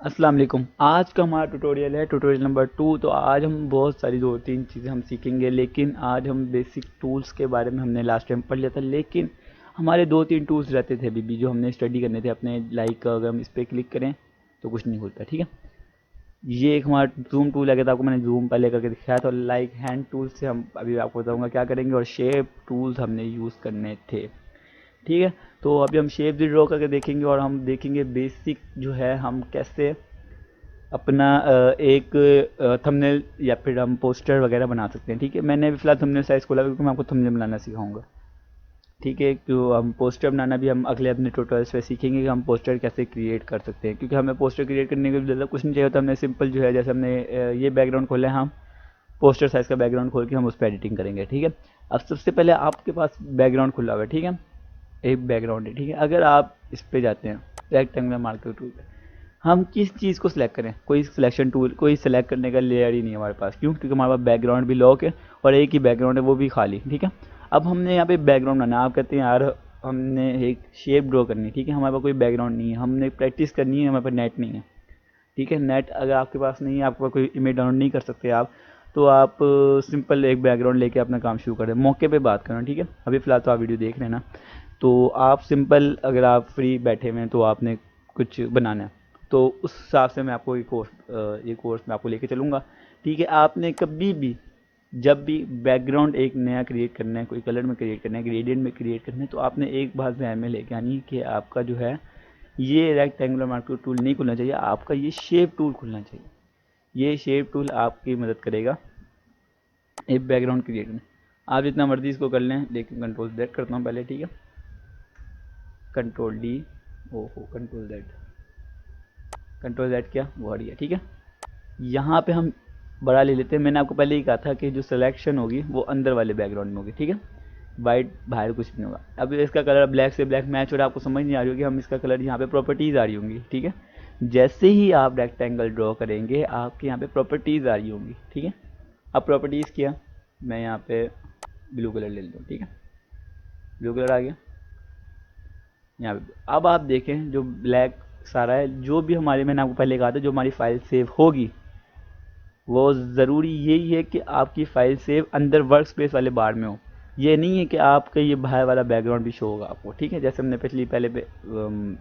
अस्सलाम वालेकुम। आज का हमारा ट्यूटोरियल है ट्यूटोरियल नंबर 2। तो आज हम बहुत सारी 2-3 चीज़ें हम सीखेंगे, लेकिन आज हम बेसिक टूल्स के बारे में हमने लास्ट टाइम पढ़ लिया था। लेकिन हमारे 2-3 टूल्स रहते थे अभी भी जो हमने स्टडी करने थे अपने, लाइक अगर हम इस पर क्लिक करें तो कुछ नहीं खुलता। ठीक है, ये एक हमारा जूम टूल है, आपको मैंने जूम पहले करके दिखाया था। लाइक हैंड टूल से हम अभी आपको बताऊंगा क्या करेंगे, और शेप टूल्स हमने यूज़ करने थे। ठीक है, तो अभी हम शेप भी ड्रॉ करके देखेंगे, और हम देखेंगे बेसिक जो है हम कैसे अपना एक थंबनेल या फिर हम पोस्टर वगैरह बना सकते हैं। ठीक है, मैंने अभी फिलहाल थंबनेल साइज खोला क्योंकि मैं आपको थंबनेल बनाना सिखाऊंगा। ठीक है, तो हम पोस्टर बनाना भी हम अगले अपने ट्यूटोरियल्स पे सीखेंगे कि हम पोस्टर कैसे क्रिएट कर सकते हैं, क्योंकि हमें पोस्टर क्रिएट करने के लिए ज़्यादा कुछ नहीं चाहिए होता। हमने सिंपल जो है, जैसे हमने ये बैकग्राउंड खोला है, हम पोस्टर साइज़ का बैकग्राउंड खोल के हम उस पर एडिटिंग करेंगे। ठीक है, अब सबसे पहले आपके पास बैकग्राउंड खुला हुआ है। ठीक है, एक बैकग्राउंड है। ठीक है, अगर आप इस पे जाते हैं रेक्टेंगुलर मार्कर टूल पे, हम किस चीज़ को सिलेक्ट करें, कोई सिलेक्शन टूल, कोई सिलेक्ट करने का लेयर ही नहीं है हमारे पास। क्यों? क्योंकि हमारे पास बैकग्राउंड भी लॉक है और एक ही बैकग्राउंड है, वो भी खाली। ठीक है, अब हमने यहाँ पे बैकग्राउंड बनाना, आप कहते हैं यार हमने एक शेप ड्रॉ करनी है। ठीक है, हमारे पास कोई बैकग्राउंड नहीं है, हमने प्रैक्टिस करनी है, हमारे पास नेट नहीं है। ठीक है, नेट अगर आपके पास नहीं है, आपके पास कोई इमेज डाउनलोड नहीं कर सकते आप, तो आप सिंपल एक बैकग्राउंड लेके अपना काम शुरू करें। मौके पे बात करें। ठीक है, अभी फ़िलहाल तो आप वीडियो देख रहे हैं ना, तो आप सिंपल अगर आप फ्री बैठे हुए हैं तो आपने कुछ बनाना है, तो उस हिसाब से मैं आपको ये कोर्स मैं आपको लेके चलूँगा। ठीक है, आपने कभी भी जब भी बैकग्राउंड एक नया क्रिएट करना है, कोई कलर में क्रिएट करना है, ग्रेडियंट में क्रिएट करना है, तो आपने एक बात ध्यान में लेके आनी है कि आपका जो है ये रेक्टेंगुलर मार्कर टूल नहीं खुलना चाहिए, आपका ये शेप टूल खुलना चाहिए। ये शेप टूल आपकी मदद करेगा एक बैकग्राउंड क्रिएट में। आप जितना मर्जी इसको कर लें, लेकिन कंट्रोल Z करता हूँ पहले। ठीक है, कंट्रोल D, ओहो कंट्रोल Z क्या वो हट गया। ठीक है, यहाँ पे हम बड़ा ले लेते हैं। मैंने आपको पहले ही कहा था कि जो सिलेक्शन होगी वो अंदर वाले बैकग्राउंड में होगी। ठीक है, वाइट बाहर कुछ नहीं होगा। अब इसका कलर ब्लैक से ब्लैक मैच हो रहा है, आपको समझ नहीं आ रही होगी, हम इसका कलर यहाँ पे प्रॉपर्टीज़ आ रही होंगी। ठीक है, जैसे ही आप रेक्टेंगल ड्रॉ करेंगे आपके यहाँ पे प्रॉपर्टीज़ आ रही होंगी। ठीक है, अब प्रॉपर्टीज़ क्या, मैं यहाँ पे ब्लू कलर ले लेता हूँ। ठीक है, ब्लू कलर आ गया यहाँ पे। अब आप देखें जो ब्लैक सारा है, जो भी हमारे, मैंने आपको पहले कहा था, जो हमारी फाइल सेव होगी वो ज़रूरी यही है कि आपकी फ़ाइल सेव अंदर वर्क स्पेस वाले बार में हो। ये नहीं है कि आपका ये बाहर वाला बैकग्राउंड भी शो होगा आपको। ठीक है, जैसे हमने पिछली पहले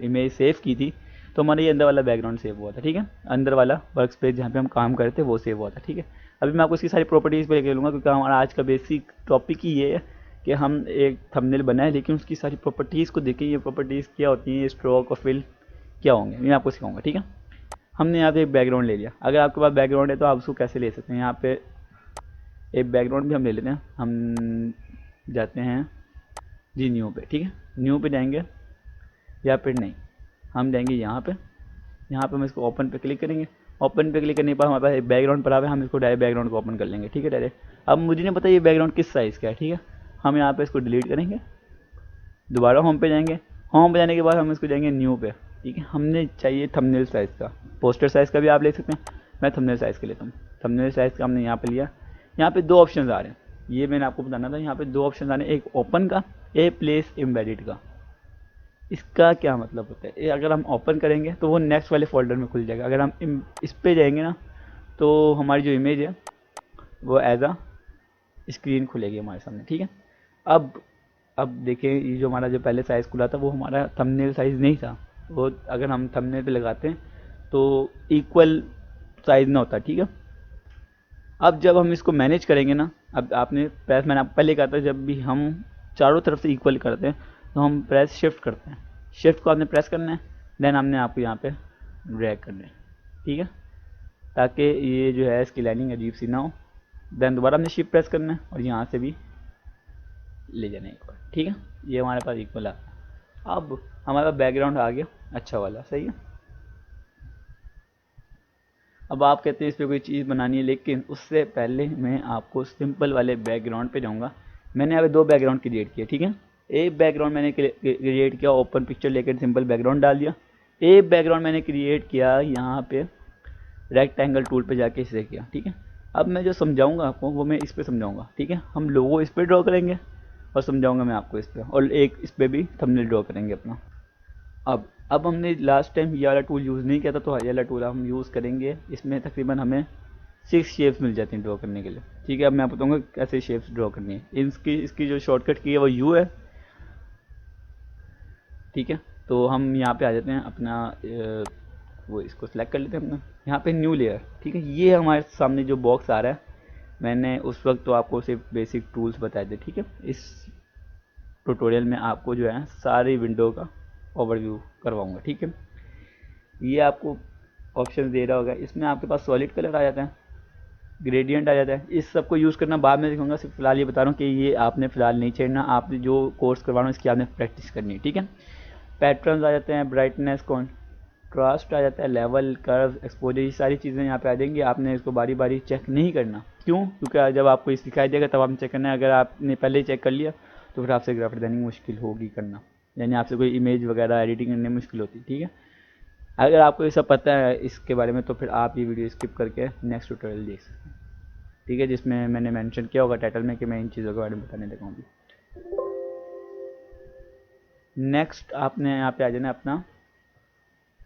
इमेज सेव की थी, तो हमारा ये अंदर वाला बैकग्राउंड सेव हुआ था। ठीक है, अंदर वाला वर्क स्पेस जहाँ पे हम काम करते वो सेव हुआ था। ठीक है, अभी मैं आपको इसकी सारी प्रॉपर्टीज़ पे लेके चलूँगा, क्योंकि हमारा आज का बेसिक टॉपिक ही ये है कि हम एक थंबनेल बनाए, लेकिन उसकी सारी प्रॉपर्टीज़ को देखें। ये प्रॉपर्टीज़ क्या होती हैं, स्ट्रोक और फिल क्या होंगे, मैं आपको सिखाऊंगा। ठीक है, हमने यहाँ पे एक बैकग्राउंड ले लिया। अगर आपके पास बैकग्राउंड है तो आप उसको कैसे ले सकते हैं, यहाँ पे एक बैकग्राउंड भी हम ले लेते हैं। हम जाते हैं जी न्यू पे। ठीक है, न्यू पे जाएंगे, या फिर नहीं, हम जाएंगे यहाँ पे। यहाँ पे हम इसको ओपन पे क्लिक करेंगे। ओपन पे क्लिक करने के बाद हमारे पास एक बैकग्राउंड पड़ा हुआ है, हम इसको डायरेक्ट बैकग्राउंड को ओपन कर लेंगे। ठीक है, डायरेक्ट। अब मुझे नहीं पता ये बैकग्राउंड किस साइज़ का है। ठीक है, हम यहाँ पे इसको डिलीट करेंगे, दोबारा होम पे जाएंगे। होम पे जाने के बाद हम इसको जाएंगे न्यू पे। ठीक है, हमने चाहिए थंबनेल साइज़ का, पोस्टर साइज़ का भी आप ले सकते हैं, मैं थंबनेल साइज़ का लेता हूँ। थंबनेल साइज़ का हमने यहाँ पे लिया। यहाँ पे दो ऑप्शन आ रहे हैं, ये मैंने आपको बताना था। यहाँ पे दो ऑप्शन आ रहे हैं, एक ओपन का, एक प्लेस एम्बेडेड का। इसका क्या मतलब होता है, ये अगर हम ओपन करेंगे तो वो नेक्स्ट वाले फोल्डर में खुल जाएगा। अगर हम इस पे जाएंगे ना, तो हमारी जो इमेज है वो एज अ स्क्रीन खुलेगी हमारे सामने। ठीक है, अब अब देखें, ये जो हमारा जो पहले साइज़ खुला था वो हमारा थंबनेल साइज़ नहीं था। वो अगर हम थंबनेल पे लगाते हैं तो इक्वल साइज़ ना होता। ठीक है, अब जब हम इसको मैनेज करेंगे ना, अब आपने प्रेस, मैंने आपको पहले कहा था, जब भी हम चारों तरफ से इक्वल करते हैं तो हम प्रेस शिफ्ट करते हैं। शिफ्ट को आपने प्रेस करना है, देन हमने आपको यहाँ पे ड्रैग करना है। ठीक है, ताकि ये जो है इसकी लाइनिंग अजीब सी ना हो। देन दोबारा हमने शिफ्ट प्रेस करना है और यहाँ से भी ले जाना है एक बार। ठीक है, ये हमारे पास इक्वल आ, अब हमारा बैकग्राउंड आ गया अच्छा वाला। सही है, अब आप कहते हैं इस पर कोई चीज़ बनानी है, लेकिन उससे पहले मैं आपको सिंपल वाले बैकग्राउंड पे जाऊंगा। मैंने यहाँ पे दो बैकग्राउंड क्रिएट किए। ठीक है, एक बैकग्राउंड मैंने क्रिएट किया, ओपन पिक्चर लेकर सिंपल बैकग्राउंड डाल दिया। एक बैकग्राउंड मैंने क्रिएट किया यहाँ पे रेक्टेंगल टूल पे जाके इसे किया। ठीक है, अब मैं जो समझाऊंगा आपको वो मैं इस पर समझाऊंगा। ठीक है, हम लोगो इस पर ड्रॉ करेंगे और समझाऊंगा मैं आपको इस पर, और एक इस पर भी थंबनेल ड्रॉ करेंगे अपना। अब हमने लास्ट टाइम ये वाला टूल यूज़ नहीं किया था, तो ये वाला टूल हम यूज़ करेंगे। इसमें तकरीबन हमें 6 शेप्स मिल जाती हैं ड्रॉ करने के लिए, ठीक है। अब मैं बताऊँगा कैसे शेप्स ड्रॉ करनी है। इसकी जो शॉर्टकट की है वो यू है, ठीक है। तो हम यहाँ पे आ जाते हैं अपना वो इसको सिलेक्ट कर लेते हैं अपना, यहाँ पे न्यू लेयर, ठीक है। ये हमारे सामने जो बॉक्स आ रहा है, मैंने उस वक्त तो आपको सिर्फ बेसिक टूल्स बताए थे, ठीक है। इस ट्यूटोरियल में आपको जो है सारी विंडो का ओवरव्यू करवाऊंगा, ठीक है। ये आपको ऑप्शन दे रहा होगा, इसमें आपके पास सॉलिड कलर आ जाता है, ग्रेडियंट आ जाता है। इस सब को यूज़ करना बाद में दिखाऊंगा, सिर्फ फिलहाल ये बता रहा हूँ कि ये आपने फिलहाल नहीं छेड़ना, आपने जो कोर्स करवा रहा हूँ इसकी आपने प्रैक्टिस करनी है, ठीक है। पैटर्न्स आ जाते हैं, ब्राइटनेस, कॉन्ट्रास्ट आ जाता है, लेवल, कर्व, एक्सपोजर, ये सारी चीज़ें यहाँ पे आ जाएंगी। आपने इसको बारी बारी चेक नहीं करना, क्यों? क्योंकि जब आपको ये सिखाई देगा तब आपने चेक करना है। अगर आपने पहले ही चेक कर लिया तो फिर आपसे ग्राफिक डिजाइनिंग मुश्किल होगी करना, यानी आपसे कोई इमेज वगैरह एडिटिंग करने में मुश्किल होती है, ठीक है। अगर आपको ये सब पता है इसके बारे में तो फिर आप ये वीडियो स्किप करके नेक्स्ट ट्यूटोरियल देख सकते हैं, ठीक है, जिसमें मैंने मेंशन किया होगा टाइटल में कि मैं इन चीज़ों के बारे में बताने लगा हूँ। नेक्स्ट आपने यहाँ पे आ जाना अपना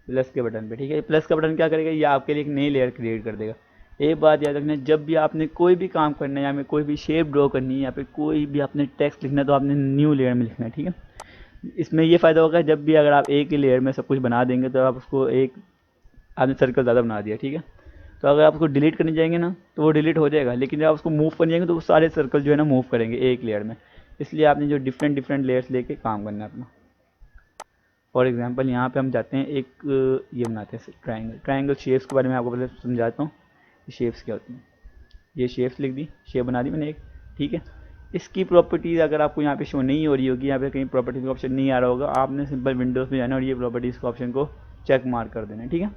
प्लस के बटन पे, ठीक है। प्लस का बटन क्या करेगा, ये आपके लिए एक नई लेयर क्रिएट कर देगा। एक बात याद रखना, जब भी आपने कोई भी काम करना है या फिर कोई भी शेप ड्रॉ करनी है या फिर कोई भी आपने टेक्स्ट लिखना है तो आपने न्यू लेयर में लिखना है, ठीक है। इसमें ये फ़ायदा होगा, जब भी अगर आप एक ही लेयर में सब कुछ बना देंगे तो आप उसको एक आपने सर्कल ज़्यादा बना दिया, ठीक है। तो अगर आप उसको डिलीट करने जाएंगे ना तो वो डिलीट हो जाएगा, लेकिन जब आप उसको मूव करने जाएंगे तो वो सारे सर्कल जो है ना मूव करेंगे एक लेयर में। इसलिए आपने जो डिफरेंट डिफरेंट लेयर्स लेके काम करना है अपना। फॉर एग्जांपल यहाँ पे हम जाते हैं एक ये बनाते हैं ट्रायंगल शेप्स के बारे में आपको पहले समझाता हूँ, शेप्स क्या होती हैं। ये शेप्स लिख दी, शेप बना दी मैंने एक, ठीक है। इसकी प्रॉपर्टीज़ अगर आपको यहाँ पे शो नहीं हो रही होगी, यहाँ पे कहीं प्रॉपर्टीज़ का ऑप्शन नहीं आ रहा होगा, आपने सिंपल विंडोज़ में जाना और ये प्रॉपर्टीज़ का ऑप्शन को चेक मार्क कर देना है, ठीक है।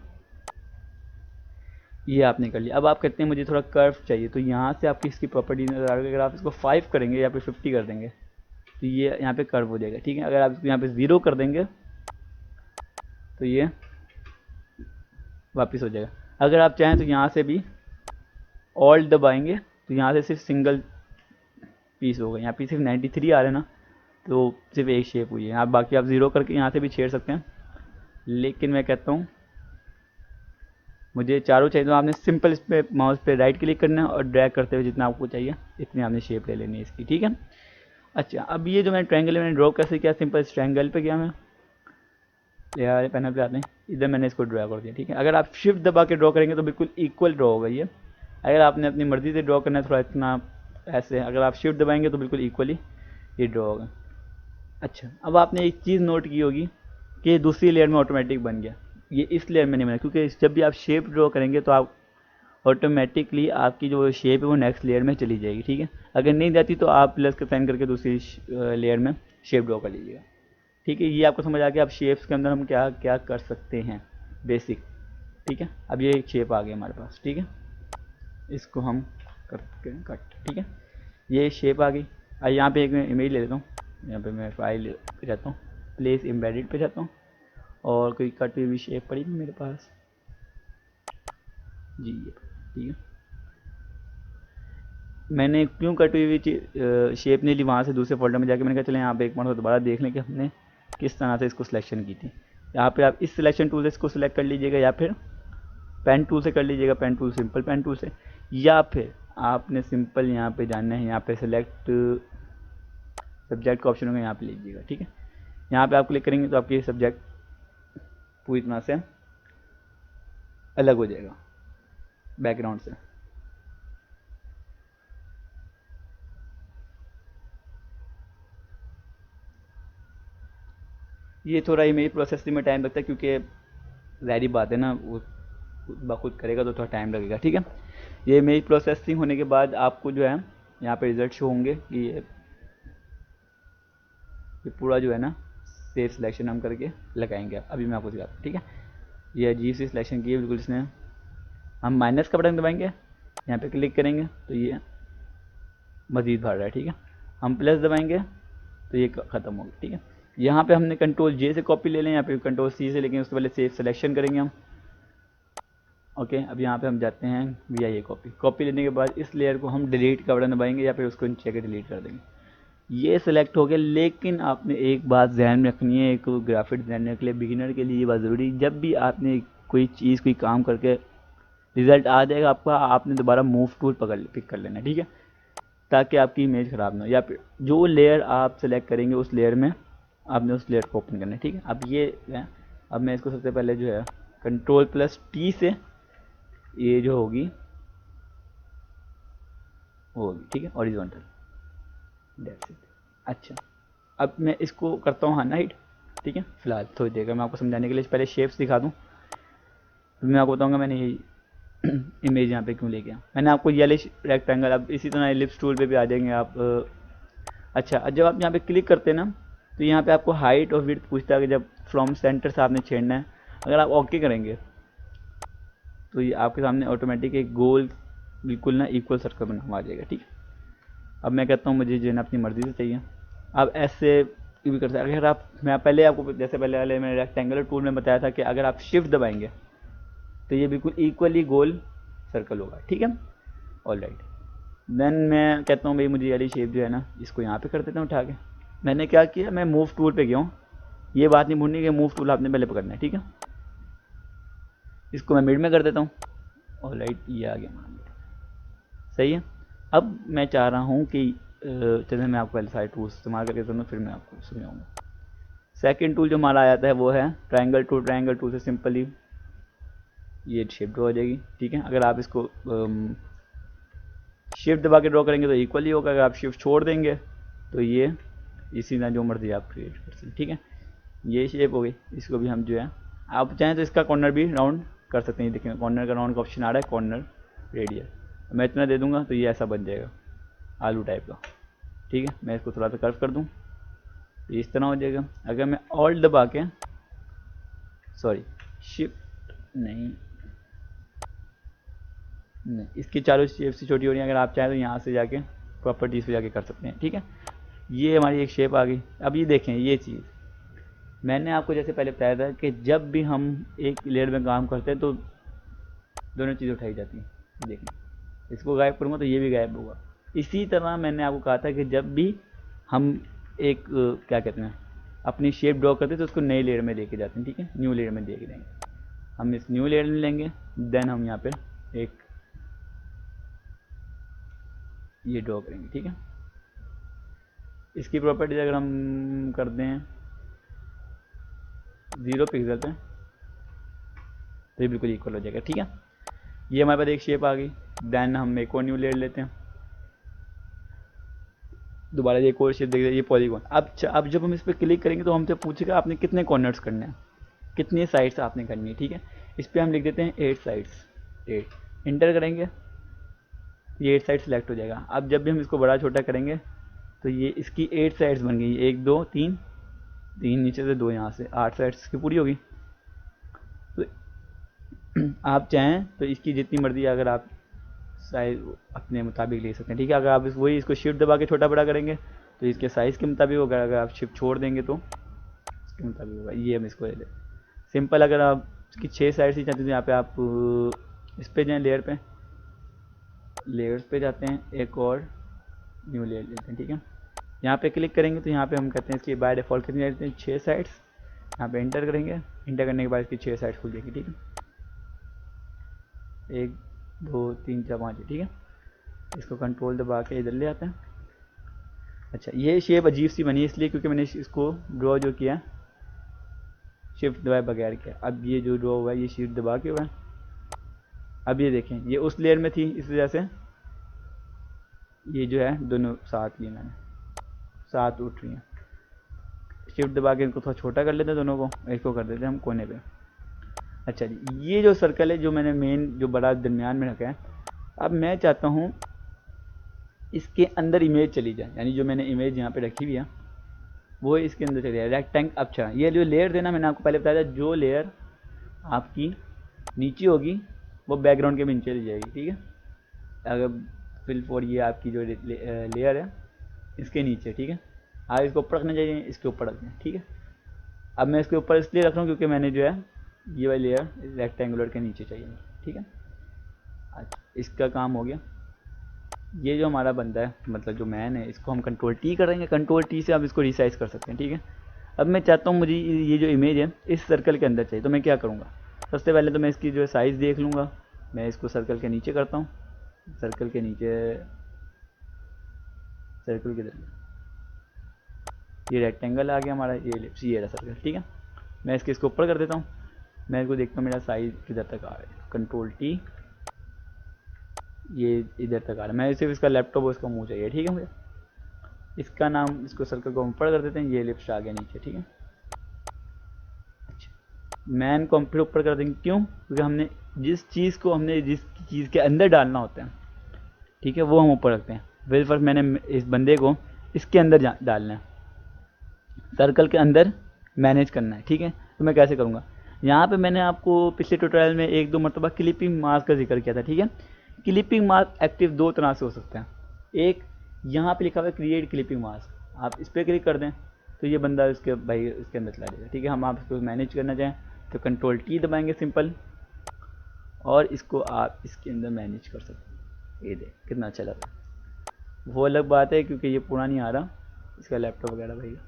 ये आपने कर लिया। अब आप कहते हैं मुझे थोड़ा कर्व चाहिए, तो यहाँ से आपकी इसकी प्रॉपर्टीज नजर आ रही है। अगर आप इसको 5 करेंगे या फिर 50 कर देंगे तो ये यहाँ पे कर्व हो जाएगा, ठीक है। अगर आप इसको यहाँ पे 0 कर देंगे तो ये वापस हो जाएगा। अगर आप चाहें तो यहाँ से भी ऑल्ट दबाएंगे तो यहाँ से सिर्फ सिंगल पीस होगा। यहाँ पे सिर्फ 93 आ रहे हैं ना, तो सिर्फ एक शेप हुई है। आप बाकी आप 0 करके यहाँ से भी छेड़ सकते हैं, लेकिन मैं कहता हूँ मुझे चारों चाहिए, तो आपने सिंपल इस पर माउस पे राइट क्लिक करना है और ड्रैग करते हुए जितना आपको चाहिए इतनी आपने शेप ले लेनी है इसकी, ठीक है। अच्छा, अब ये जो मैंने ट्रायंगल मैंने ड्रॉ कैसे किया, सिंपल इस ट्रायंगल पे गया मैं, यार पैनल पे आते हैं, इधर मैंने इसको ड्रॉ कर दिया, ठीक है। अगर आप शिफ्ट दबा के ड्रॉ करेंगे तो बिल्कुल इक्वल ड्रॉ होगा ये। अगर आपने अपनी मर्ज़ी से ड्रॉ करना है थोड़ा इतना ऐसे, अगर आप शिफ्ट दबाएंगे तो बिल्कुल इक्वली ये ड्रॉ होगा। अच्छा, अब आपने एक चीज़ नोट की होगी कि दूसरी लेयर में ऑटोमेटिक बन गया, ये इस लेयर में नहीं बना, क्योंकि जब भी आप शेप ड्रॉ करेंगे तो आप ऑटोमेटिकली आपकी जो शेप है वो नेक्स्ट लेयर में चली जाएगी, ठीक है। अगर नहीं जाती तो आप प्लस का साइन करके दूसरी लेयर में शेप ड्रॉ कर लीजिएगा, ठीक है। ये आपको समझ आ गया। अब शेप्स के अंदर हम क्या क्या कर सकते हैं बेसिक, ठीक है। अब ये एक शेप आ गया हमारे पास, ठीक है। इसको हम करते हैं कट, ठीक है। ये शेप आ गई। अब यहाँ पे एक मैं इमेज ले लेता हूँ, यहाँ पे मैं फाइल पे जाता हूँ, प्लेस एम्बेडेड पे जाता हूँ और कोई कट हुई शेप पड़ी थी मेरे पास जी, ये ठीक है। मैंने क्यों कट हुई शेप नहीं ली, वहाँ से दूसरे फोल्डर में जाके मैंने कहा चले यहाँ पे एक बार दोबारा देख लें कि हमने किस तरह से इसको सिलेक्शन की थी। यहाँ पे आप इस सिलेक्शन टूल से इसको सिलेक्ट कर लीजिएगा या फिर पेन टूल से कर लीजिएगा, pen tool simple pen tool से, या फिर आपने सिंपल यहाँ पे जाना है, यहाँ पे सिलेक्ट सब्जेक्ट का ऑप्शन होगा, यहाँ पे लीजिएगा, ठीक है। यहाँ पे आप क्लिक करेंगे तो आपके सब्जेक्ट पूरी तरह से अलग हो जाएगा बैकग्राउंड से। ये थोड़ा इमेज प्रोसेसिंग में टाइम लगता है, क्योंकि ज़ाहिर बात है ना, वो खुद करेगा तो थोड़ा टाइम लगेगा, ठीक है। ये इमेज प्रोसेसिंग होने के बाद आपको जो है यहाँ पे रिजल्ट शो होंगे कि ये पूरा जो है ना सेव सिलेक्शन हम करके लगाएंगे। अभी मैं आपको दिखाता हूँ, ठीक है। ये अजीब सी सिलेक्शन की है बिल्कुल इसने। हम माइनस का बटन दबाएंगे, यहाँ पे क्लिक करेंगे तो ये मज़ीद भर रहा है, ठीक है। हम प्लस दबाएंगे तो ये ख़त्म हो गया, ठीक है। यहाँ पे हमने कंट्रोल जे से कॉपी ले लें या फिर कंट्रोल सी से, लेकिन उसके पहले सेव सिलेक्शन करेंगे हम। ओके, अब यहाँ पे हम जाते हैं वी आई ए कॉपी लेने के बाद इस लेयर को हम डिलीट का बटन दबाएंगे या फिर उसको नीचे के डिलीट कर देंगे। ये सिलेक्ट हो गया, लेकिन आपने एक बात ध्यान में रखनी है, एक ग्राफिक डिजाइनर के लिए, बिगिनर के लिए ये बात ज़रूरी, जब भी आपने कोई चीज़ कोई काम करके रिजल्ट आ जाएगा आपका, आपने दोबारा मूव टूल पिक कर लेना है, ठीक है, ताकि आपकी इमेज ख़राब ना हो। या फिर जो लेयर आप सेलेक्ट करेंगे उस लेयर में आपने उस लेयर को ओपन करना है, ठीक है। अब ये है, अब मैं इसको सबसे पहले जो है Ctrl+T से ये जो होगी वो होगी, ठीक है, हॉरिजॉन्टल, दैट्स इट। अच्छा, अब मैं इसको करता हूँ हाइड, ठीक है। फिलहाल थोड़ी देर मैं आपको समझाने के लिए पहले शेप्स दिखा दूँ, फिर मैं आपको बताऊँगा मैंने ये इमेज यहाँ पे क्यों लेके आया। मैंने आपको ये रेक्टेंगल, अब इसी तरह एलिप्स टूल पे भी आ जाएंगे आप। अच्छा, जब आप यहाँ पे क्लिक करते हैं ना, तो यहाँ पे आपको हाइट और विड्थ पूछता है कि जब फ्रॉम सेंटर से आपने छेड़ना है। अगर आप ओके करेंगे तो ये आपके सामने ऑटोमेटिक एक गोल बिल्कुल ना इक्वल सर्कल बना हुआ आ जाएगा, ठीक है। अब मैं कहता हूँ मुझे जो है ना अपनी मर्ज़ी से चाहिए, आप ऐसे भी कर सकते हैं। अगर आप, मैं पहले आपको जैसे पहले वाले मैंने रेक्टेंगुलर टूल में बताया था कि अगर आप शिफ्ट दबाएंगे तो ये बिल्कुल इक्वली गोल सर्कल होगा, ठीक है। ऑलराइट, देन मैं कहता हूँ भाई मुझे ये वाली शेप जो है ना इसको यहाँ पे कर देता हूँ उठा के। मैंने क्या किया, मैं मूव टूल पे गया हूँ, ये बात नहीं भूलनी कि मूव टूल आपने पहले पकड़ना है, ठीक है। इसको मैं मिड में कर देता हूँ, ऑलराइट, ये आ गया मान, सही है। अब मैं चाह रहा हूँ कि चलिए मैं आपको पहले सारे टूल्स इस्तेमाल करके सुनूँ, फिर मैं आपको समझाऊँगा। सेकंड टूल जो हमारा आता है वो है ट्रायंगल टूल। ट्रायंगल टूल से सिंपली ये शेप ड्रॉ हो जाएगी, ठीक है। अगर आप इसको शिफ्ट दबा के ड्रॉ करेंगे तो इक्वल ही होगा, अगर आप शिफ्ट छोड़ देंगे तो ये इसी तरह जो मर्जी आप क्रिएट कर सकते हैं, ठीक है। ये शेप हो गई, इसको भी हम जो है, आप चाहें तो इसका कॉर्नर भी राउंड कर सकते हैं। देखिए कॉर्नर का राउंड का ऑप्शन आ रहा है, कॉर्नर रेडियल, मैं इतना दे दूंगा तो ये ऐसा बन जाएगा आलू टाइप का, ठीक है। मैं इसको थोड़ा सा कर्व कर दूँ तो इस तरह हो जाएगा। अगर मैं ऑल्ट दबा के, सॉरी शिफ्ट नहीं, इसकी चारों शेप से छोटी हो रही है, अगर आप चाहें तो यहाँ से जाके प्रॉपर्टीज़ पे जाके कर सकते हैं, ठीक है। ये हमारी एक शेप आ गई। अब ये देखें, ये चीज़ मैंने आपको जैसे पहले बताया था कि जब भी हम एक लेयर में काम करते हैं तो दोनों चीज़ें उठाई जाती हैं। देखें, इसको गायब करूँगा तो ये भी गायब होगा। इसी तरह मैंने आपको कहा था कि जब भी हम एक क्या कहते हैं अपनी शेप ड्रॉ करते हैं तो उसको नई लेयर में लेके जाते हैं, ठीक है, न्यू लेयर में लेके जाएंगे। हम इस न्यू लेयर में लेंगे, देन हम यहाँ पे एक ये ड्रॉ करेंगे, ठीक है। इसकी प्रॉपर्टीज अगर हम कर दें 0 पिक्सल पे तो ये बिल्कुल इक्वल हो जाएगा, ठीक है। ये हमारे पास एक शेप आ गई। देन हम एक और न्यू लेयर लेते हैं, दोबारा एक और शेप देख, ये पॉलीगॉन। अब जब हम इस पर क्लिक करेंगे तो हमसे पूछेगा आपने कितने कॉर्नर्स करने हैं, कितनी साइड्स आपने करनी है, ठीक है। इस पर हम लिख देते हैं 8 साइड्स, 8 इंटर करेंगे, ये 8 साइड सेलेक्ट हो जाएगा। अब जब भी हम इसको बड़ा छोटा करेंगे तो ये इसकी 8 साइड्स बन गई, 1 2 3, 3 नीचे से 2 यहाँ से, 8 साइड्स की पूरी होगी। तो आप चाहें तो इसकी जितनी मर्जी अगर आप साइज अपने मुताबिक ले सकते हैं, ठीक है। अगर आप वही इसको शिफ्ट दबा के छोटा बड़ा करेंगे तो इसके साइज़ के मुताबिक होगा, अगर आप शिफ्ट छोड़ देंगे तो इसके मुताबिक होगा। ये हम इसको ले लें सिंपल। अगर आप इसकी 6 साइड्स ही चाहते हैं तो यहाँ पे आप इस पे जाएँ, लेयर पे, लेयर्स पे जाते हैं, एक और न्यू लेयर लेते हैं, ठीक है। यहाँ पे क्लिक करेंगे तो यहाँ पे हम कहते हैं इसकी बाय डिफ़ॉल्ट कितनी रहती हैं, 6 साइड्स। यहाँ पे इंटर करेंगे, इंटर करने के बाद इसकी 6 साइड्स खुल जाएगी, ठीक है। 1 2 3 4 5, ठीक है। इसको कंट्रोल दबा के इधर ले आते हैं। अच्छा, ये शेप अजीब सी बनी इसलिए क्योंकि मैंने इसको ड्रॉ जो किया शिफ्ट दबाए बगैर किया। अब ये जो ड्रॉ हुआ है ये शिफ्ट दबा के हुआ है। अब ये देखें, ये उस लेयर में थी, इस वजह से ये जो है दोनों साथ लिए मैंने, साथ उठ रही हैं। शिफ्ट दबा के इनको थोड़ा छोटा कर लेते हैं दोनों को, इसको कर देते हैं हम कोने पे। अच्छा जी, ये जो सर्कल है जो मैंने मेन जो बड़ा दरमियान में रखा है, अब मैं चाहता हूँ इसके अंदर इमेज चली जाए, यानी जो मैंने इमेज यहाँ पे रखी हुई है वो इसके अंदर चली जाए। रेक्टेंगल, अच्छा ये जो लेयर देना मैंने आपको पहले बताया था, जो लेयर आपकी नीचे होगी वो बैकग्राउंड के नीचे चली जाएगी, ठीक है। अगर फिल फॉर ये आपकी जो लेयर है इसके नीचे, ठीक है। आप इसको ऊपर रखना चाहिए, इसके ऊपर रखना है, ठीक है। अब मैं इसके ऊपर इसलिए रख रहा हूँ क्योंकि मैंने जो है ये वाली लेयर रेक्टेंगुलर के नीचे चाहिए, ठीक है। अच्छा, इसका काम हो गया। ये जो हमारा बंदा है, मतलब जो मैन है, इसको हम कंट्रोल टी करेंगे। कंट्रोल टी से आप इसको रिसाइज कर सकते हैं, ठीक है। अब मैं चाहता हूँ मुझे ये जो इमेज है इस सर्कल के अंदर चाहिए, तो मैं क्या करूँगा, सबसे पहले तो मैं इसकी जो साइज़ देख लूँगा। मैं इसको सर्कल के नीचे करता हूँ, सर्कल के नीचे, सर्कल के अंदर ये रेक्टेंगल आ गया हमारा, ये रहा सर्कल, ठीक है। मैं इसको ऊपर कर देता हूँ। मैं इसको देखता हूँ मेरा साइज़ किधर तक आ रहा है, कंट्रोल टी, ये इधर तक आ रहा है। मैं सिर्फ इसका लैपटॉप और इसका मुँह चाहिए, ठीक है। मुझे इसका नाम, इसको सर्कल को ऊपर कर देते हैं, ये लिप्स आ गया नीचे, ठीक है। अच्छा, मैन को हम फिर ऊपर कर देंगे, क्यों, क्योंकि हमने जिस चीज़ के अंदर डालना होता है, ठीक है, वो हम ऊपर रखते हैं। वेल फर्स्ट मैंने इस बंदे को इसके अंदर डालना है, सर्कल के अंदर मैनेज करना है, ठीक है। तो मैं कैसे करूँगा, यहाँ पे मैंने आपको पिछले ट्यूटोरियल में एक दो मरतबा क्लिपिंग मास्क का जिक्र किया था, ठीक है। क्लिपिंग मास्क एक्टिव दो तरह से हो सकते हैं। एक, यहाँ पे लिखा हुआ है क्रिएट क्लिपिंग मास्क, आप इस पर क्लिक कर दें तो ये बंदा इसके इसके अंदर चला जाएगा, ठीक है। हम आप इसको मैनेज करना चाहें तो कंट्रोल टी दबाएंगे सिंपल, और इसको आप इसके अंदर मैनेज कर सकते हैं। ये देख कितना अच्छा लग रहा है। वो अलग बात है क्योंकि ये पूरा नहीं आ रहा इसका लैपटॉप वगैरह भैया।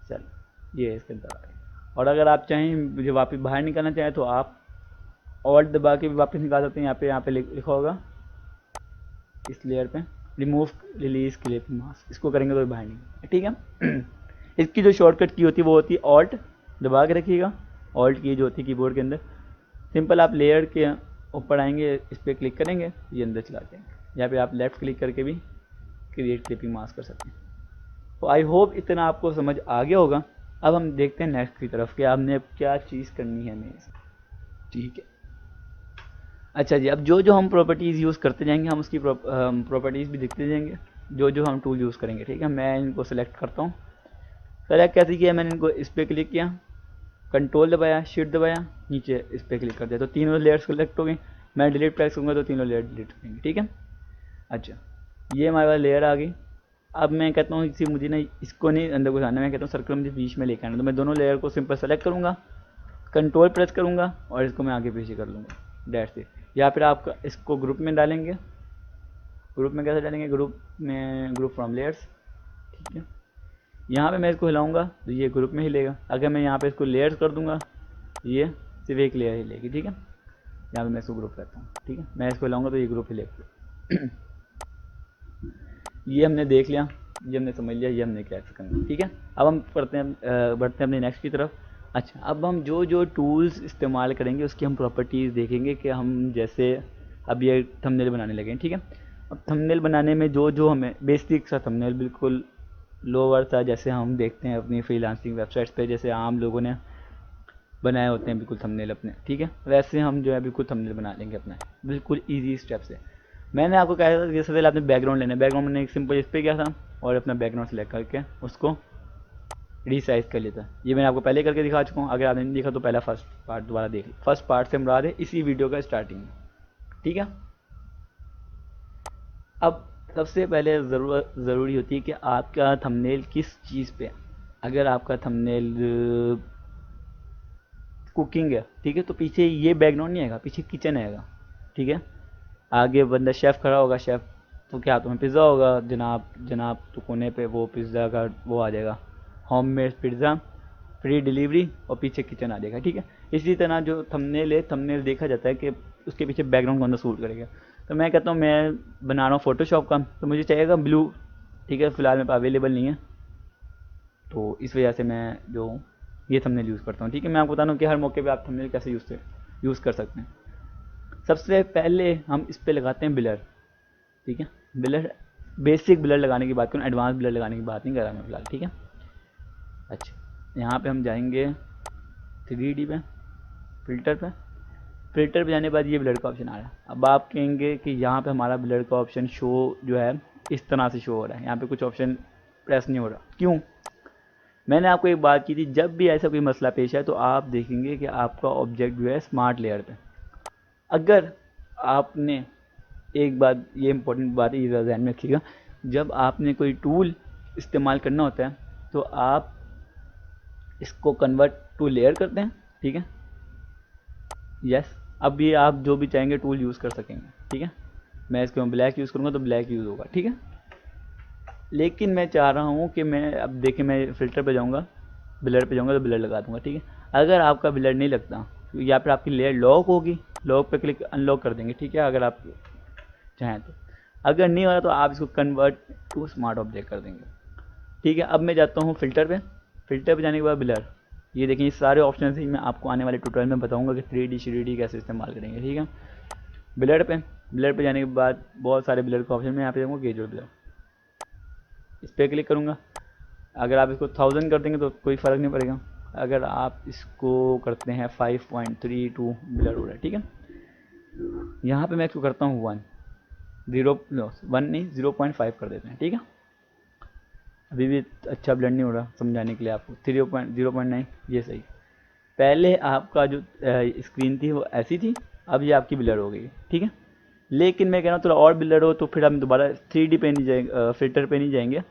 चल, ये इसके अंदर आ गया। और अगर आप चाहें मुझे वापस बाहर निकालना चाहें तो आप ऑल्ट दबा के भी वापस निकाल सकते हैं। यहाँ पे लिखा होगा इस लेयर पे रिमूव रिलीज क्लिप मास्क, इसको करेंगे तो बाहर नहीं, ठीक है। इसकी जो शॉर्टकट की होती है वो होती है ऑल्ट दबा के रखिएगा। ऑल्ट की जो होती है कीबोर्ड के अंदर, सिंपल आप लेयर के ऊपर आएंगे, इस पर क्लिक करेंगे, ये अंदर चला जाएंगे। यहाँ पे आप लेफ़्ट क्लिक करके भी क्रिएट क्लिपिंग मास्क कर सकते हैं। तो आई होप इतना आपको समझ आ गया होगा। अब हम देखते हैं नेक्स्ट की तरफ कि आपने क्या चीज़ करनी है हमें, ठीक है। अच्छा जी, अब जो जो हम प्रॉपर्टीज़ यूज़ करते जाएंगे हम उसकी प्रॉपर्टीज़ भी दिखते जाएंगे, जो जो हम टूल यूज़ करेंगे, ठीक है। मैं इनको सेलेक्ट करता हूँ। सेलेक्ट कैसे किया, मैंने इनको इस पर क्लिक किया, कंट्रोल दबाया, शिफ्ट दबाया, नीचे इस पर क्लिक कर दिया तो तीनों लेयर्स सेलेक्ट हो गई। मैं डिलीट प्रेस करूँगा तो तीनों लेयर डिलीट होंगे, ठीक है। अच्छा, ये हमारे पास लेयर आ गई। अब मैं कहता हूँ इसी मुझे नहीं, इसको नहीं अंदर घुसाना, मैं कहता हूँ सर्कल मुझे बीच में लेकर आना। तो मैं दोनों लेयर को सिंपल सेलेक्ट करूँगा, कंट्रोल प्रेस करूँगा और इसको मैं आगे पीछे कर लूँगा, डैश से। या फिर आप इसको ग्रुप में डालेंगे। ग्रुप में कैसे डालेंगे, ग्रुप फ्रॉम लेयर्स, ठीक है। यहाँ पे मैं इसको हिलाऊंगा तो ये ग्रुप में हिलेगा। अगर मैं यहाँ पे इसको लेयर्स कर दूंगा ये सिर्फ एक लेयर हिलेगी, ठीक है। यहाँ पे मैं इसको ग्रुप करता हूँ, ठीक है। मैं इसको हिलाऊंगा तो ये ग्रुप हिलेगा। ये हमने देख लिया, ये हमने समझ लिया, ये हमने क्या करना है, ठीक है। अब हम बढ़ते हैं अपने नेक्स्ट की तरफ। अच्छा, अब हम जो जो टूल्स इस्तेमाल करेंगे उसकी हम प्रॉपर्टीज़ देखेंगे कि हम जैसे अब ये थंबनेल बनाने लगे हैं, ठीक है। अब थंबनेल बनाने में जो जो हमें बेसिक सा थंबनेल, बिल्कुल लोअर सा, जैसे हम देखते हैं अपनी फ्रीलांसिंग वेबसाइट्स पे जैसे आम लोगों ने बनाए होते हैं बिल्कुल थंबनेल अपने, ठीक है, वैसे हम जो है बिल्कुल थंबनेल बना लेंगे अपना, बिल्कुल ईजी स्टेप से। मैंने आपको कहा था जैसे पहले आपने बैकग्राउंड लेना है, बैकग्राउंड मैंने एक सिंपल इस पर किया था और अपना बैकग्राउंड सेलेक्ट करके उसको रीसाइज कर लेता है। ये मैंने आपको पहले करके दिखा चुका हूँ। अगर आपने नहीं देखा तो पहला फर्स्ट पार्ट दोबारा देख ली। फर्स्ट पार्ट से मुराद है इसी वीडियो का स्टार्टिंग में, ठीक है। अब सबसे पहले ज़रूरी होती है कि आपका थंबनेल किस चीज़ पे। अगर आपका थंबनेल कुकिंग है, ठीक है, तो पीछे ये बैकग्राउंड नहीं आएगा, पीछे किचन आएगा, ठीक है। आगे बंदा शेफ़ खड़ा होगा, शेफ़ तो क्या हाथों में पिज़्ज़ा होगा, जनाब जनाब तो कोने पे वो पिज़्ज़ा का वो आ जाएगा, home made pizza free delivery, और पीछे किचन आ जाएगा, ठीक है। इसी तरह जो थंबनेल है, थंबनेल देखा जाता है कि उसके पीछे बैकग्राउंड कौन सा सूट करेगा। तो मैं कहता हूँ मैं बना रहा हूँ फोटोशॉप का, तो मुझे चाहिएगा ब्लू, ठीक है। फ़िलहाल मेरे पास अवेलेबल नहीं है, तो इस वजह से मैं जो ये थंबनेल यूज़ करता हूँ, ठीक है। मैं आपको बता दूँ कि हर मौके पे आप थंबनेल कैसे यूज़ कर सकते हैं। सबसे पहले हम इस पर लगाते हैं ब्लर, ठीक है। ब्लर, बेसिक ब्लर लगाने की बात करूँ, एडवांस ब्लर लगाने की बात नहीं कर रहा मैं फ़िलहाल, ठीक है। अच्छा, यहाँ पे हम जाएंगे 3D पे, फ़िल्टर पे जाने के बाद ये ब्लर का ऑप्शन आ रहा है। अब आप कहेंगे कि यहाँ पे हमारा ब्लर का ऑप्शन शो जो है इस तरह से शो हो रहा है, यहाँ पे कुछ ऑप्शन प्रेस नहीं हो रहा, क्यों। मैंने आपको एक बात की थी, जब भी ऐसा कोई मसला पेश है तो आप देखेंगे कि आपका ऑब्जेक्ट जो है स्मार्ट लेयर पे। अगर आपने, एक बात ये इंपॉर्टेंट बात है, ये ध्यान में रखिएगा, जब आपने कोई टूल इस्तेमाल करना होता है तो आप इसको कन्वर्ट टू लेयर करते हैं, ठीक है। यस, अब ये आप जो भी चाहेंगे टूल यूज़ कर सकेंगे, ठीक है। मैं इसको ब्लैक यूज़ करूँगा तो ब्लैक यूज़ होगा, ठीक है। लेकिन मैं चाह रहा हूँ कि मैं अब देखिए मैं फ़िल्टर पे जाऊँगा, ब्लर पे जाऊँगा तो ब्लर लगा दूँगा, ठीक है। अगर आपका ब्लर नहीं लगता या फिर आपकी लेयर लॉक होगी, लॉक पे क्लिक अनलॉक कर देंगे, ठीक है, अगर आप चाहें तो। अगर नहीं हो रहा तो आप इसको कन्वर्ट टू स्मार्ट ऑब्जेक्ट कर देंगे, ठीक है। अब मैं जाता हूँ फ़िल्टर पे, फ़िल्टर पे जाने के बाद ब्लर। ये देखिए, ये सारे ऑप्शन ही मैं आपको आने वाले ट्यूटोरियल में बताऊंगा कि 3D 3D कैसे इस्तेमाल करेंगे, ठीक है। ब्लर पे जाने के बाद बहुत सारे ब्लर का ऑप्शन में यहाँ पे जाऊँगा गेजुअल ब्लर, इस पर क्लिक करूँगा। अगर आप इसको 1000 कर देंगे तो कोई फ़र्क नहीं पड़ेगा। अगर आप इसको करते हैं 5.32 ब्लर हो रहा है, ठीक है। यहाँ पे मैं इसको करता हूँ 1 नहीं 0.5 कर देते हैं, ठीक है। अभी भी अच्छा ब्लेंड नहीं हो रहा, समझाने के लिए आपको 0.9 ये सही। पहले आपका जो स्क्रीन थी वो ऐसी थी, अब ये आपकी ब्लर हो गई, ठीक है। लेकिन मैं कह रहा हूँ थोड़ा और ब्लर हो तो फिर हम दोबारा 3D पे नहीं जाएंगे, फ़िल्टर पे नहीं जाएंगे,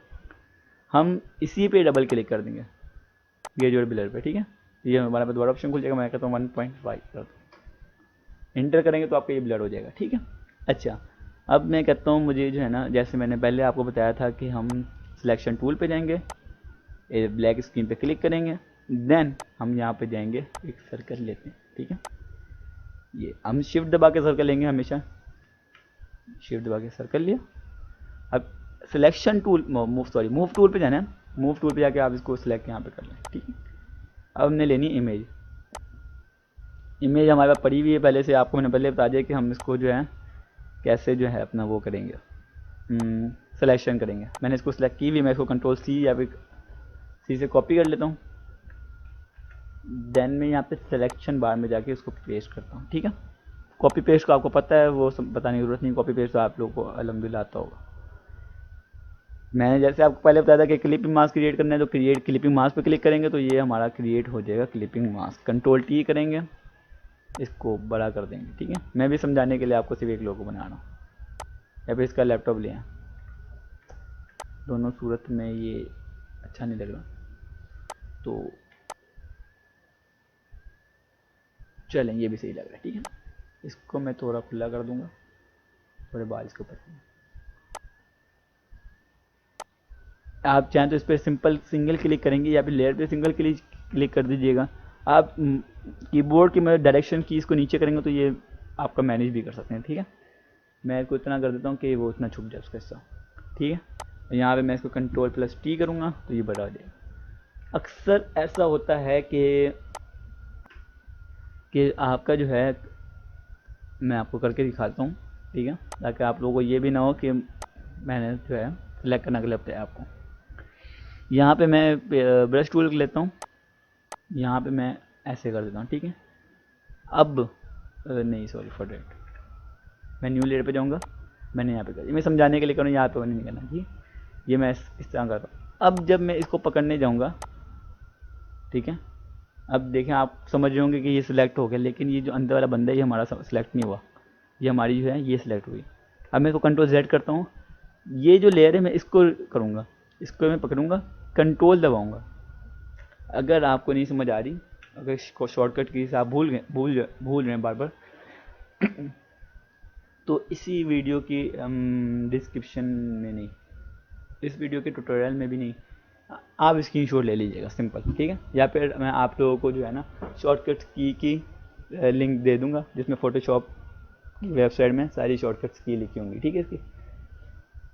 हम इसी पे डबल क्लिक कर देंगे गेजुअल ब्लर पे, ठीक है। ये हमारे पास दोबारा ऑप्शन खुल जाएगा। मैं कहता हूँ 1.5 कर दो, इंटर करेंगे तो आपका ये ब्लर हो जाएगा, ठीक है। अच्छा, अब मैं कहता हूँ मुझे जो है ना, जैसे मैंने पहले आपको बताया था कि हम सिलेक्शन टूल पे जाएंगे, ब्लैक स्क्रीन पे क्लिक करेंगे, देन हम यहाँ पे जाएंगे एक सर्कल लेते हैं, ठीक है। ये हम शिफ्ट दबा के सर्कल लेंगे, हमेशा शिफ्ट दबा के सर्कल लिया। अब सिलेक्शन टूल मूव टूल पे जाना है, मूव टूल पे जाके आप इसको सिलेक्ट यहाँ पे कर लें, ठीक है। अब हमने लेनी इमेज हमारे पास पड़ी हुई है पहले से, आपको मैंने पहले बता दिया कि हम इसको जो है कैसे जो है अपना वो करेंगे, सिलेक्शन करेंगे। मैंने इसको सिलेक्ट की हुई, मैं इसको कंट्रोल सी या फिर सी से कॉपी कर लेता हूँ। देन मैं यहाँ पे सिलेक्शन बार में जाके इसको पेस्ट करता हूँ, ठीक है। कॉपी पेस्ट को आपको पता है, वो सब बताने की जरूरत नहीं, कॉपी पेस्ट तो आप लोगों को अलहमदिल्ला आता होगा। मैंने जैसे आपको पहले बताया था कि क्लिपिंग मास्क क्रिएट करना है, तो क्लिपिंग मास्क पे क्लिक करेंगे तो ये हमारा क्रिएट हो जाएगा क्लिपिंग मास्क। कंट्रोल टी करेंगे, इसको बड़ा कर देंगे, ठीक है। मैं भी समझाने के लिए आपको सिर्फ एक लोगो बना रहा हूँ, या फिर इसका लैपटॉप लें, दोनों सूरत में ये अच्छा नहीं लग रहा, तो चलें ये भी सही लग रहा है, ठीक है। इसको मैं थोड़ा खुला कर दूंगा, थोड़े बाल इसके ऊपर। आप चाहें तो इस पर सिंपल सिंगल क्लिक करेंगे या फिर लेयर पे सिंगल क्लिक कर दीजिएगा। आप कीबोर्ड की मदद डायरेक्शन की इसको नीचे करेंगे तो ये आपका मैनेज भी कर सकते हैं, ठीक है। मैं इसको इतना कर देता हूँ कि वो इतना छुप जाए उसका हिस्सा, ठीक है। यहाँ पे मैं इसको कंट्रोल प्लस टी करूँगा तो ये बड़ा हो जाएगा। अक्सर ऐसा होता है कि आपका जो है, मैं आपको करके दिखाता हूँ, ठीक है, ताकि आप लोगों को ये भी ना हो कि मैंने जो है सिलेक्ट करना गलत है आपको। यहाँ पे मैं ब्रश टूल लेता हूँ, यहाँ पे मैं ऐसे कर देता हूँ, ठीक है। अब नहीं सॉरी फॉर डेट, मैं न्यू लेयर पे जाऊँगा, मैंने यहाँ पे कर, मैं समझाने के लिए करूँ, यहाँ पे नहीं करना, ठीक। ये मैं इस तरह करता हूँ। अब जब मैं इसको पकड़ने जाऊँगा, ठीक है, अब देखें आप समझ रहे होंगे कि ये सिलेक्ट हो गया, लेकिन ये जो अंदर वाला बंदा है ये हमारा सिलेक्ट नहीं हुआ, ये हमारी जो है ये सिलेक्ट हुई। अब मैं इसको कंट्रोल जेड करता हूँ, ये जो लेयर है मैं इसको करूँगा, इसको मैं पकड़ूँगा, कंट्रोल दबाऊँगा। अगर आपको नहीं समझ आ रही, अगर शॉर्टकट की आप भूल रहे हैं बार बार तो इसी वीडियो की डिस्क्रिप्शन में नहीं, इस वीडियो के ट्यूटोरियल में भी नहीं, आप स्क्रीनशॉट ले लीजिएगा सिंपल, ठीक है। या फिर मैं आप लोगों को जो है ना शॉर्टकट्स की लिंक दे दूंगा, जिसमें फ़ोटोशॉप की वेबसाइट में सारी शॉर्टकट्स की लिखी होंगी, ठीक है। इसकी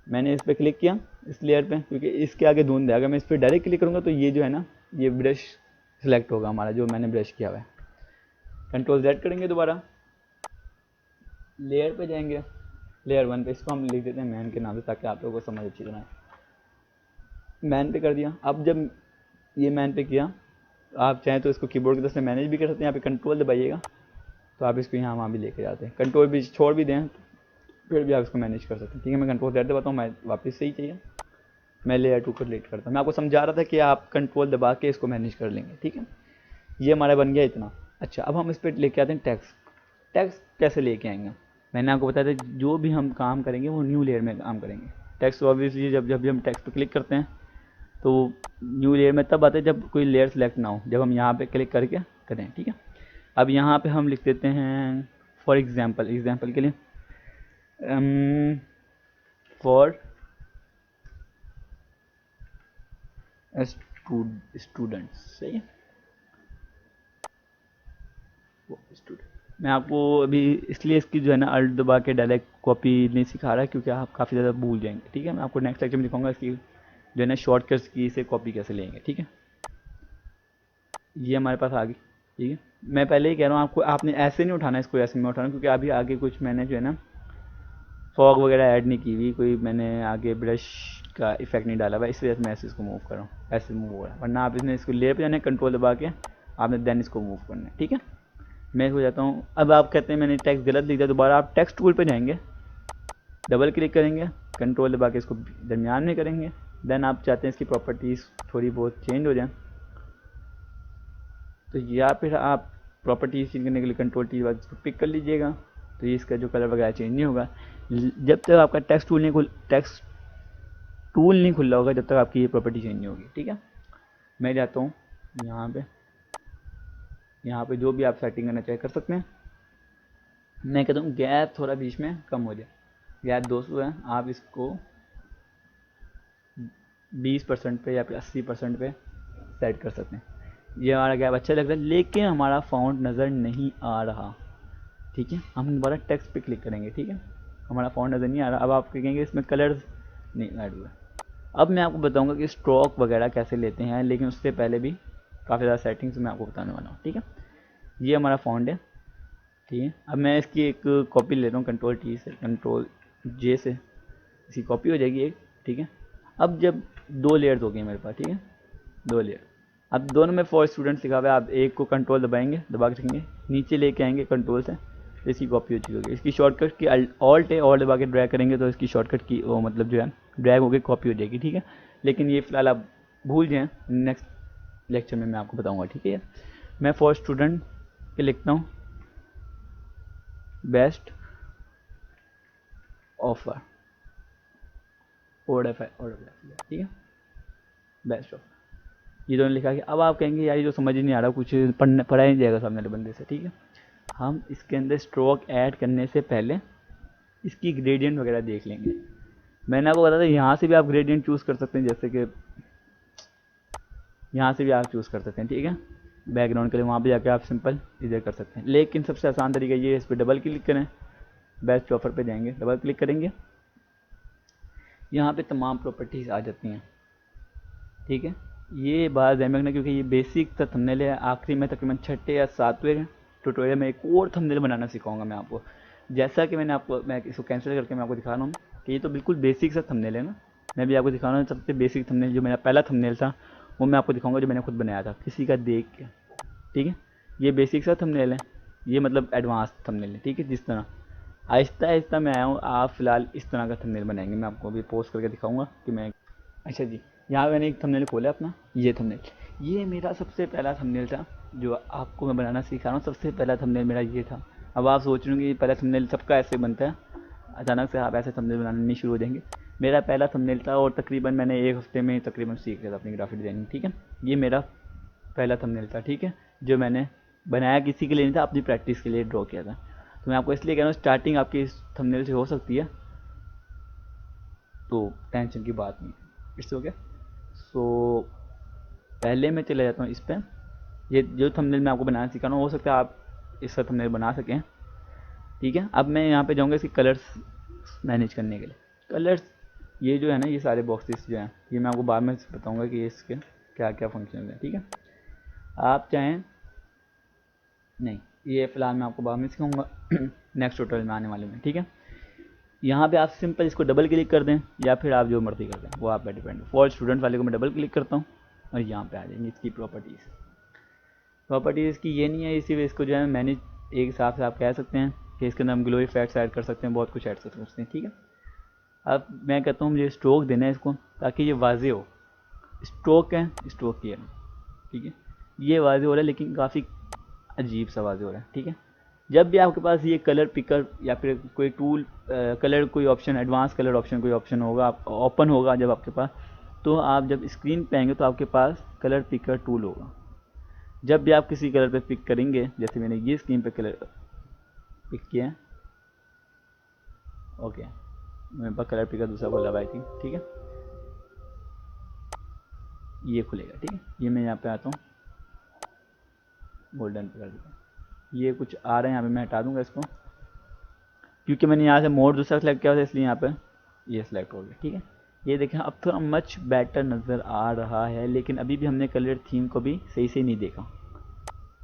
मैंने इस पर क्लिक किया, इस लेयर पे, क्योंकि इसके आगे धुंध है। अगर मैं इस पर डायरेक्ट क्लिक करूँगा तो ये जो है ना ये ब्रश सेलेक्ट होगा हमारा, जो मैंने ब्रश किया हुआ है। कंट्रोल जेड करेंगे, दोबारा लेयर पे जाएंगे, लेयर 1 पे, इसको हम लिख देते हैं मैन के नाम से ताकि आप लोगों को समझ अच्छी तरह। मैन पे कर दिया। अब जब ये मैन पे किया, आप चाहें तो इसको कीबोर्ड की तरफ से मैनेज भी कर सकते हैं, यहाँ पे कंट्रोल दबाइएगा तो आप इसको यहाँ वहाँ भी लेके जाते हैं। कंट्रोल भी छोड़ भी दें फिर भी आप इसको मैनेज कर सकते हैं, ठीक है। मैं कंट्रोल जेड दबाता हूँ, मैं वापस सही चाहिए, मैं लेयर 2 को सिलेक्ट करता हूँ। मैं आपको समझा रहा था कि आप कंट्रोल दबा के इसको मैनेज कर लेंगे, ठीक है। ये हमारा बन गया इतना। अच्छा, अब हम इस पर लेके आते हैं टेक्स्ट कैसे लेके आएंगे। मैंने आपको बताया था जो भी हम काम करेंगे वो न्यू लेयर में काम करेंगे। टेक्स्ट ऑब्वियसली जब भी हम टेक्स्ट पर क्लिक करते हैं तो न्यू लेयर में तब आते हैं जब कोई लेयर सेलेक्ट ना हो, जब हम यहाँ पे क्लिक करके करें, ठीक है। अब यहाँ पे हम लिख देते हैं फॉर एग्जांपल के लिए फॉर स्टूडेंट्स, सही है। स्टूडेंट, मैं आपको अभी इसलिए इसकी जो है ना अल्ट दबा के डायरेक्ट कॉपी नहीं सिखा रहा क्योंकि आप काफ़ी ज़्यादा भूल जाएंगे, ठीक है। मैं आपको नेक्स्ट लेक्चर में दिखाऊंगा इसकी जो है ना शॉर्टकट्स की से कॉपी कैसे लेंगे, ठीक है। ये हमारे पास आ गई, ठीक है। मैं पहले ही कह रहा हूँ आपको, आपने ऐसे नहीं उठाना, इसको ऐसे में उठाना क्योंकि अभी आगे कुछ मैंने जो है ना फॉग वगैरह ऐड नहीं की हुई, कोई मैंने आगे ब्रश का इफेक्ट नहीं डाला हुआ, इस वजह से मैं ऐसे इसको मूव कर रहा हूँ, ऐसे मूव हो रहा है। वरना आप इसने इसको ले पे जाना, कंट्रोल दबा के आपने देन इसको मूव करना है, ठीक है। मैं इसको जाता हूँ। अब आप कहते हैं मैंने टेक्स्ट गलत लिख दिया, दोबारा आप टेक्स्ट टूल पे जाएंगे, डबल क्लिक करेंगे, कंट्रोल दबा के इसको दरमियान में करेंगे। देन आप चाहते हैं इसकी प्रॉपर्टीज़ थोड़ी बहुत चेंज हो जाए, तो या फिर आप प्रॉपर्टीज चेंज करने के लिए कंट्रोल टी बाद इसको पिक कर लीजिएगा, तो ये इसका जो कलर वगैरह चेंज नहीं होगा जब तक आपका टेक्स्ट टूल नहीं खुल रहा होगा, जब तक आपकी ये प्रॉपर्टी चेंज नहीं होगी, ठीक है। मैं जाता हूँ यहाँ पे जो भी आप सेटिंग करना चाहे कर सकते हैं। मैं कहता हूँ गैप थोड़ा बीच में कम हो जाए, गैप 200 है, आप इसको 20% पे या फिर 80% पे सेट कर सकते हैं। ये हमारा गैप अच्छा लग रहा है लेकिन हमारा फ़ॉन्ट नज़र नहीं आ रहा, ठीक है। हम दोबारा टेक्स्ट पे क्लिक करेंगे, ठीक है। हमारा फ़ॉन्ट नज़र नहीं आ रहा। अब आप कहेंगे इसमें कलर्स नहीं ऐड हुआ। अब मैं आपको बताऊंगा कि स्ट्रोक वगैरह कैसे लेते हैं, लेकिन उससे पहले भी काफ़ी ज़्यादा सेटिंग्स मैं आपको बताने वाला हूँ, ठीक है। ये हमारा फ़ॉन्ट है, ठीक है। अब मैं इसकी एक कॉपी ले रहा हूँ, कंट्रोल टी से, कंट्रोल जे से इसकी कॉपी हो जाएगी एक, ठीक है। अब जब 2 लेयर्स हो गई मेरे पास, ठीक है, 2 लेयर। अब दोनों में फॉर स्टूडेंट्स लिखा हुआ है, आप एक को कंट्रोल दबाएंगे, दबा के रखेंगे, नीचे लेके आएंगे कंट्रोल से, तो इसकी कॉपी हो चुकी होगी। इसकी शॉर्टकट की ऑल्ट है, ऑल्ट दबा के ड्रैग करेंगे तो इसकी शॉर्टकट की वो मतलब जो है ड्रैग होकर कॉपी हो जाएगी, ठीक है। लेकिन ये फिलहाल आप भूल जाएँ, नेक्स्ट लेक्चर में मैं आपको बताऊँगा, ठीक है। मैं फॉर स्टूडेंट पे लिखता हूँ बेस्ट ऑफर, ठीक है, बेस्ट ऑफर, ये दोनों लिखा के। अब आप कहेंगे यार ये जो समझ ही नहीं आ रहा, कुछ पढ़ा ही नहीं जाएगा सामने वाले बंदे से, ठीक है। हम इसके अंदर स्ट्रोक ऐड करने से पहले इसकी ग्रेडियंट वगैरह देख लेंगे। मैंने आपको बताया था यहाँ से भी आप ग्रेडियंट चूज़ कर सकते हैं, जैसे कि यहाँ से भी आप चूज़ कर सकते हैं, ठीक है। बैकग्राउंड के लिए वहाँ पे जाके आप सिंपल इधर कर सकते हैं, लेकिन सबसे आसान तरीका ये है, इस पर डबल क्लिक करें, बेस्ट ऑफर पे जाएंगे, डबल क्लिक करेंगे, यहाँ पे तमाम प्रॉपर्टीज़ आ जाती हैं, ठीक है। ये बात ध्यान रखना क्योंकि ये बेसिक सा थंबनेल है। आखिरी में तकरीबन 6 या 7वें ट्यूटोरियल में एक और थंबनेल बनाना सिखाऊंगा मैं आपको। जैसा कि मैं इसको कैंसिल करके मैं आपको दिखा रहा हूँ कि ये तो बिल्कुल बेसिक सा थंबनेल है ना। मैं भी आपको दिखा रहा हूँ सबसे बेसिक थंबनेल, जो मेरा पहला थंबनेल था वो मैं आपको दिखाऊंगा, जो मैंने खुद बनाया था किसी का देख के, ठीक है। ये बेसिक सा थंबनेल है, ये मतलब एडवांस थंबनेल है, ठीक है। जिस तरह आहिस्ता आहिस्ता मैं आया हूँ, आप फिलहाल इस तरह का थंबनेल बनाएंगे। मैं आपको अभी पोस्ट करके दिखाऊंगा कि मैं, अच्छा जी, यहाँ मैंने एक थंबनेल खोला अपना, ये थंबनेल, ये मेरा सबसे पहला थंबनेल था जो आपको मैं बनाना सिखा रहा हूँ। सबसे पहला थंबनेल मेरा ये था। अब आप सोच रहे होंगे पहला थंबनेल सबका ऐसे बनता है, अचानक से आप ऐसे थंबनेल बनाना नहीं शुरू हो जाएंगे। मेरा पहला थंबनेल था और तकरीबन मैंने 1 हफ्ते में तकरीबन सीख लिया था अपनी ग्राफिक डिज़ाइनिंग, ठीक है। ये मेरा पहला थंबनेल था, ठीक है, जो मैंने बनाया किसी के लिए नहीं था, अपनी प्रैक्टिस के लिए ड्रॉ किया था। तो मैं आपको इसलिए कह रहा हूँ स्टार्टिंग आपकी इस थंबनेल से हो सकती है, तो टेंशन की बात नहीं है, इट्स ओके। सो पहले मैं चले जाता हूँ इस पर। ये जो थंबनेल मैं आपको बनाना सिखा रहा हूँ, हो सकता है आप इसका थंबनेल बना सकें, ठीक है। अब मैं यहाँ पे जाऊँगा इसके कलर्स मैनेज करने के लिए। कलर्स ये जो है ना, ये सारे बॉक्सेस जो हैं, ये मैं आपको बाद में बताऊँगा कि इसके क्या क्या फंक्शन हैं, ठीक है। आप चाहें नहीं, ये फ़िलहाल मैं आपको बाद में सिखाऊँगा नेक्स्ट ट्यूटोरियल में आने वाले में, ठीक है। यहाँ पे आप सिंपल इसको डबल क्लिक कर दें या फिर आप जो मर्जी कर दें, वो आप पे डिपेंड है। फॉर स्टूडेंट वाले को मैं डबल क्लिक करता हूँ और यहाँ पे आ जाएंगे इसकी प्रॉपर्टीज़ की। ये नहीं है, इसी इसको जो है मैनेज एक हिसाब से आप कह सकते हैं कि इसके अंदर हम ग्लो इफेक्ट्स ऐड कर सकते हैं, बहुत कुछ ऐड कर सकते हैं, ठीक है। अब मैं कहता हूँ मुझे स्ट्रोक देना है इसको, ताकि ये वाजे हो। स्ट्रोक है, स्ट्रोक किया, ठीक है, ये वाजे हो रहा है लेकिन काफ़ी अजीब सा वाजे हो रहा है, ठीक है। जब भी आपके पास ये कलर पिकर या फिर कोई टूल कलर कोई ऑप्शन, एडवांस कलर ऑप्शन कोई ऑप्शन होगा, आप ओपन होगा जब आपके पास, तो आप जब स्क्रीन पे आएंगे तो आपके पास कलर पिकर टूल होगा। जब भी आप किसी कलर पे पिक करेंगे, जैसे मैंने ये स्क्रीन पे कलर पिक किया है, ओके, मेरे पास कलर पिकर दूसरा खोला हुआ है थी, ठीक है, ये खुलेगा, ठीक है। ये मैं यहाँ पे आता हूँ, गोल्डन पे कर देता हूँ। ये कुछ आ रहे हैं यहाँ पे, मैं हटा दूंगा इसको, क्योंकि मैंने यहाँ से मोड दूसरा सेलेक्ट किया था, इसलिए यहाँ पे ये सिलेक्ट हो गया, ठीक है। ये देखें अब थोड़ा मच बेटर नज़र आ रहा है, लेकिन अभी भी हमने कलर थीम को भी सही से नहीं देखा।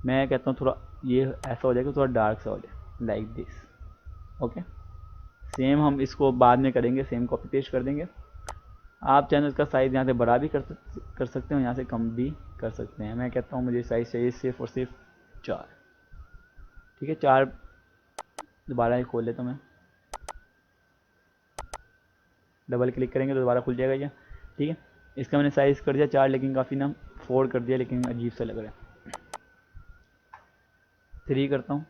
मैं कहता हूँ थोड़ा ये ऐसा हो जाएगा, थोड़ा डार्क सा हो जाए, लाइक दिस, ओके। सेम हम इसको बाद में करेंगे, सेम कॉपी पेस्ट कर देंगे। आप चाहें इसका साइज़ यहाँ से बड़ा भी कर सकते हो, यहाँ से कम भी कर सकते हैं। मैं कहता हूँ मुझे साइज़ चाहिए सिर्फ और सिर्फ 4, ठीक है। 4 दोबारा ही खोल लेता हूँ मैं, डबल क्लिक करेंगे तो दोबारा खुल जाएगा ये, ठीक है। इसका मैंने साइज़ कर दिया 4, लेकिन काफ़ी ना 4 कर दिया, लेकिन अजीब सा लग रहा है। 3 करता हूँ,